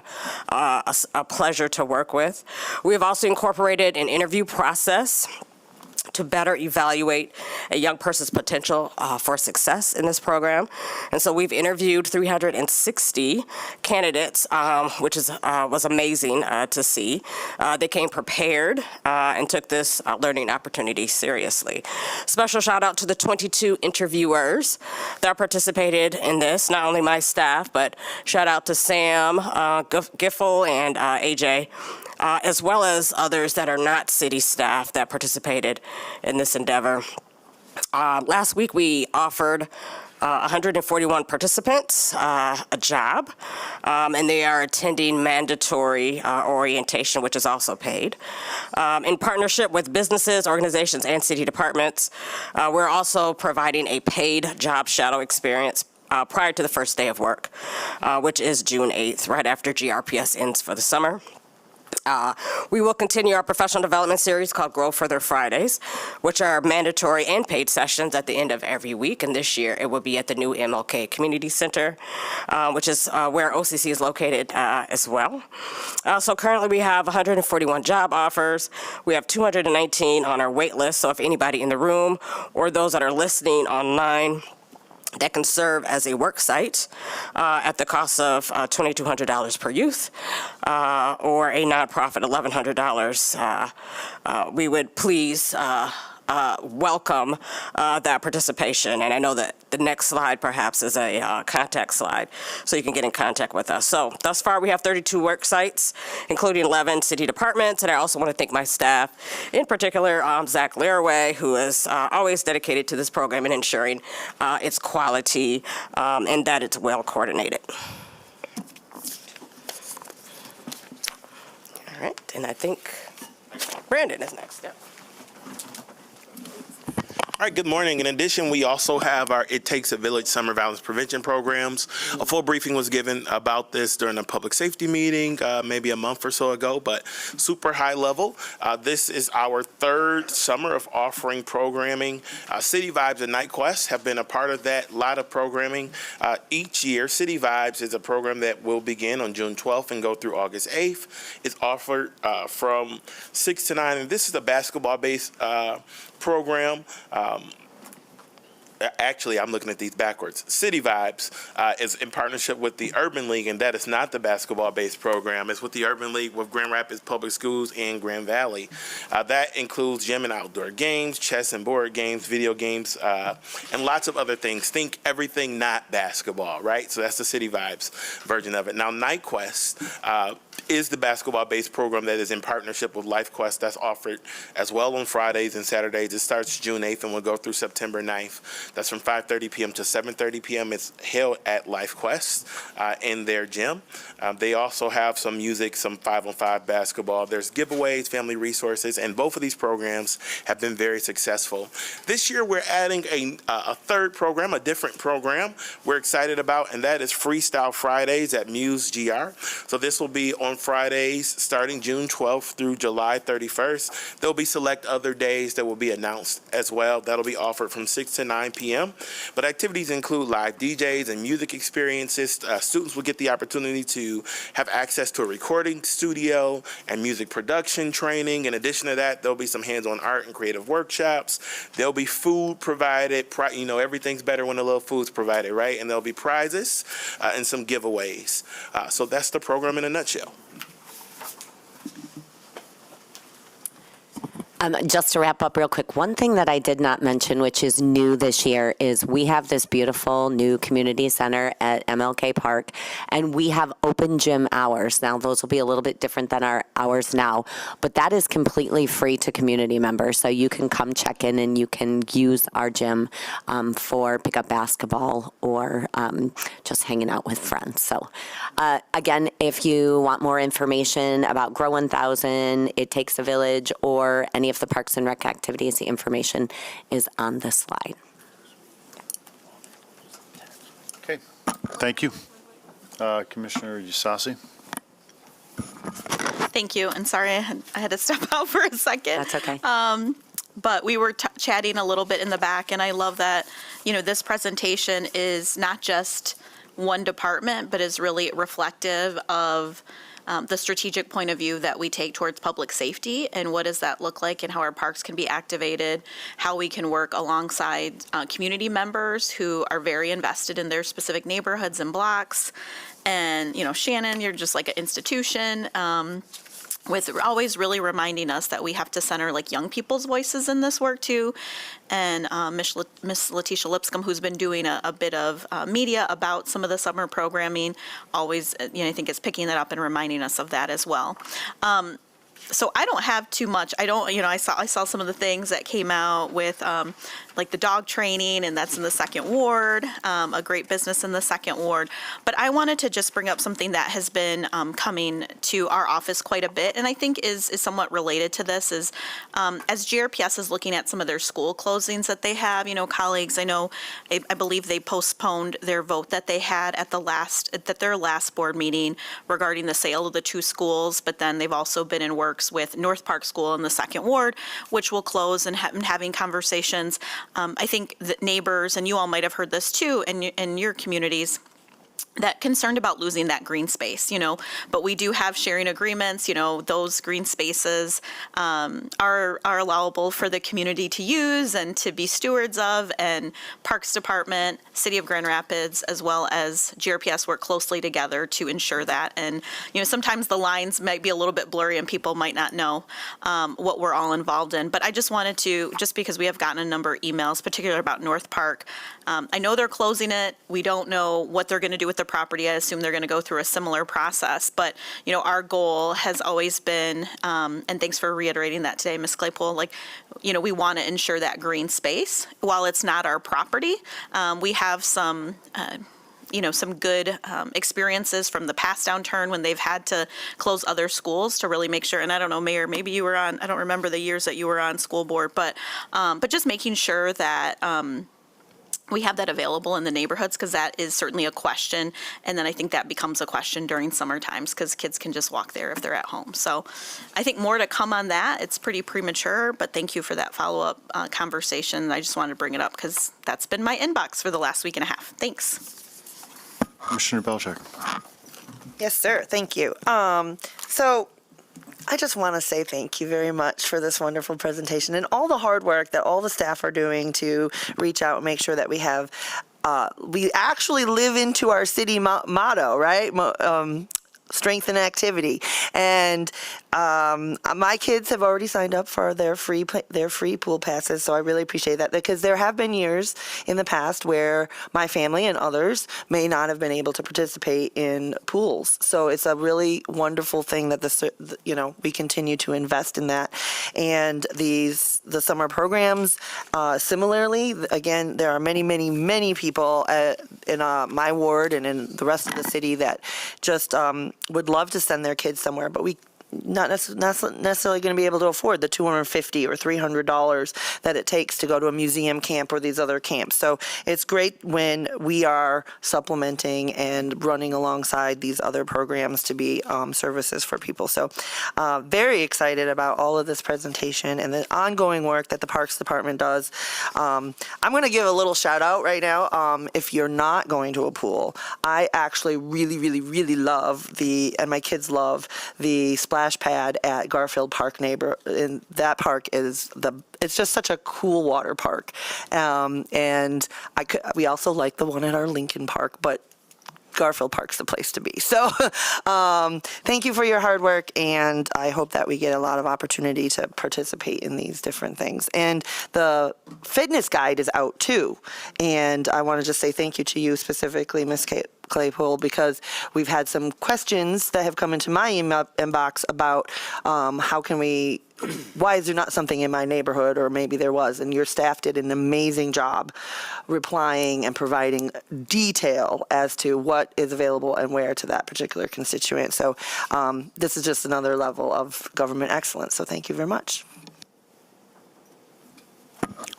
a pleasure to work with. We have also incorporated an interview process to better evaluate a young person's potential for success in this program. And so we've interviewed 360 candidates, which was amazing to see. They came prepared and took this learning opportunity seriously. Special shout out to the 22 interviewers that participated in this, not only my staff, but shout out to Sam Giffel and AJ. As well as others that are not city staff that participated in this endeavor. Last week, we offered 141 participants a job, and they are attending mandatory orientation, which is also paid. In partnership with businesses, organizations, and city departments, we're also providing a paid job shadow experience prior to the first day of work, which is June 8th, right after GRPS ends for the summer. We will continue our professional development series called Grow Further Fridays, which are mandatory and paid sessions at the end of every week. And this year it will be at the new MLK Community Center, which is where OCC is located as well. So currently we have 141 job offers. We have 219 on our wait list. So if anybody in the room or those that are listening online that can serve as a work site at the cost of $2,200 per youth or a nonprofit $1,100. We would please welcome that participation. And I know that the next slide perhaps is a contact slide, so you can get in contact with us. So thus far we have 32 work sites, including 11 city departments. And I also want to thank my staff, in particular Zach Laraway, who is always dedicated to this program and ensuring its quality and that it's well coordinated. All right, and I think Brandon is next. Yeah. All right, good morning. In addition, we also have our It Takes a Village summer violence prevention programs. A full briefing was given about this during a public safety meeting maybe a month or so ago, but super high level. This is our third summer of offering programming. City Vibes and Night Quest have been a part of that, a lot of programming. Each year, City Vibes is a program that will begin on June 12th and go through August 8th. It's offered from 6 to 9, and this is a basketball-based program. Actually, I'm looking at these backwards. City Vibes is in partnership with the Urban League, and that is not the basketball-based program. It's with the Urban League with Grand Rapids Public Schools and Grand Valley. That includes gym and outdoor games, chess and board games, video games, and lots of other things. Think everything not basketball, right? So that's the City Vibes version of it. Now, Night Quest is the basketball-based program that is in partnership with LifeQuest. That's offered as well on Fridays and Saturdays. It starts June 8th and will go through September 9th. That's from 5:30 p.m. to 7:30 p.m. It's held at LifeQuest in their gym. They also have some music, some 5-on-5 basketball. There's giveaways, family resources, and both of these programs have been very successful. This year, we're adding a third program, a different program we're excited about, and that is Freestyle Fridays at Muse GR. So this will be on Fridays starting June 12th through July 31st. There'll be select other days that will be announced as well. That'll be offered from 6 to 9 p.m. But activities include live DJs and music experiences. Students will get the opportunity to have access to a recording studio and music production training. In addition to that, there'll be some hands-on art and creative workshops. There'll be food provided. You know, everything's better when a little food's provided, right? And there'll be prizes and some giveaways. So that's the program in a nutshell. Just to wrap up real quick, one thing that I did not mention, which is new this year, is we have this beautiful new community center at MLK Park, and we have open gym hours. Now, those will be a little bit different than our hours now, but that is completely free to community members. So you can come check in and you can use our gym for pickup basketball or just hanging out with friends. So again, if you want more information about Grow 1000, It Takes a Village, or any of the Parks and Rec activities, the information is on this slide. Okay, thank you. Commissioner Usasi. Thank you, and sorry I had to step out for a second. That's okay. But we were chatting a little bit in the back, and I love that, this presentation is not just one department, but is really reflective of the strategic point of view that we take towards public safety and what does that look like and how our parks can be activated, how we can work alongside community members who are very invested in their specific neighborhoods and blocks. And, Shannon, you're just like an institution. With always really reminding us that we have to center like young people's voices in this work too. And Miss Letitia Lipscomb, who's been doing a bit of media about some of the summer programming, always, I think is picking that up and reminding us of that as well. So I don't have too much. I saw some of the things that came out with like the dog training, and that's in the second ward, a great business in the second ward. But I wanted to just bring up something that has been coming to our office quite a bit, and I think is somewhat related to this, is as GRPS is looking at some of their school closings that they have, colleagues, I believe they postponed their vote that they had at their last board meeting regarding the sale of the 2 schools, but then they've also been in works with North Park School in the second ward, which will close, and having conversations. I think that neighbors, and you all might have heard this too in your communities, that concerned about losing that green space, but we do have sharing agreements, those green spaces are allowable for the community to use and to be stewards of, and Parks Department, City of Grand Rapids, as well as GRPS work closely together to ensure that. And, sometimes the lines might be a little bit blurry and people might not know what we're all involved in. But I just wanted to, just because we have gotten a number of emails, particularly about North Park, I know they're closing it. We don't know what they're going to do with the property. I assume they're going to go through a similar process. But, our goal has always been, and thanks for reiterating that today, Ms. Claypool, we want to ensure that green space. While it's not our property, we have some some good experiences from the past downturn when they've had to close other schools to really make sure. And I don't know, Mayor, maybe you were on, I don't remember the years that you were on school board, but just making sure that we have that available in the neighborhoods, because that is certainly a question. And then I think that becomes a question during summer times, because kids can just walk there if they're at home. So I think more to come on that. It's pretty premature, but thank you for that follow-up conversation. I just wanted to bring it up because that's been my inbox for the last week and a half. Thanks. Commissioner Belcheck. Yes, sir. Thank you. So I just want to say thank you very much for this wonderful presentation and all the hard work that all the staff are doing to reach out and make sure that we have, we actually live into our city motto, right? Strength and activity. And my kids have already signed up for their free pool passes, so I really appreciate that, because there have been years in the past where my family and others may not have been able to participate in pools. So it's a really wonderful thing that we continue to invest in that. And the summer programs, similarly, again, there are many people in my ward and in the rest of the city that just would love to send their kids somewhere, but we not necessarily going to be able to afford the $250 or $300 that it takes to go to a museum camp or these other camps. So it's great when we are supplementing and running alongside these other programs to be services for people. So very excited about all of this presentation and the ongoing work that the Parks Department does. I'm going to give a little shout out right now. If you're not going to a pool, I actually really love and my kids love the splash pad at Garfield Park and that park is it's just such a cool water park. And we also like the one at our Lincoln Park, but Garfield Park's the place to be. So thank you for your hard work, and I hope that we get a lot of opportunity to participate in these different things. And the fitness guide is out too. And I want to just say thank you to you specifically, Ms. Claypool, because we've had some questions that have come into my inbox about why is there not something in my neighborhood, or maybe there was, and your staff did an amazing job replying and providing detail as to what is available and where to that particular constituent. So this is just another level of government excellence, so thank you very much.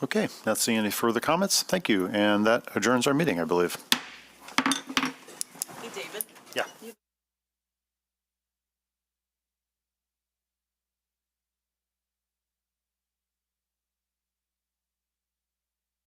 Okay, not seeing any further comments. Thank you, and that adjourns our meeting, I believe.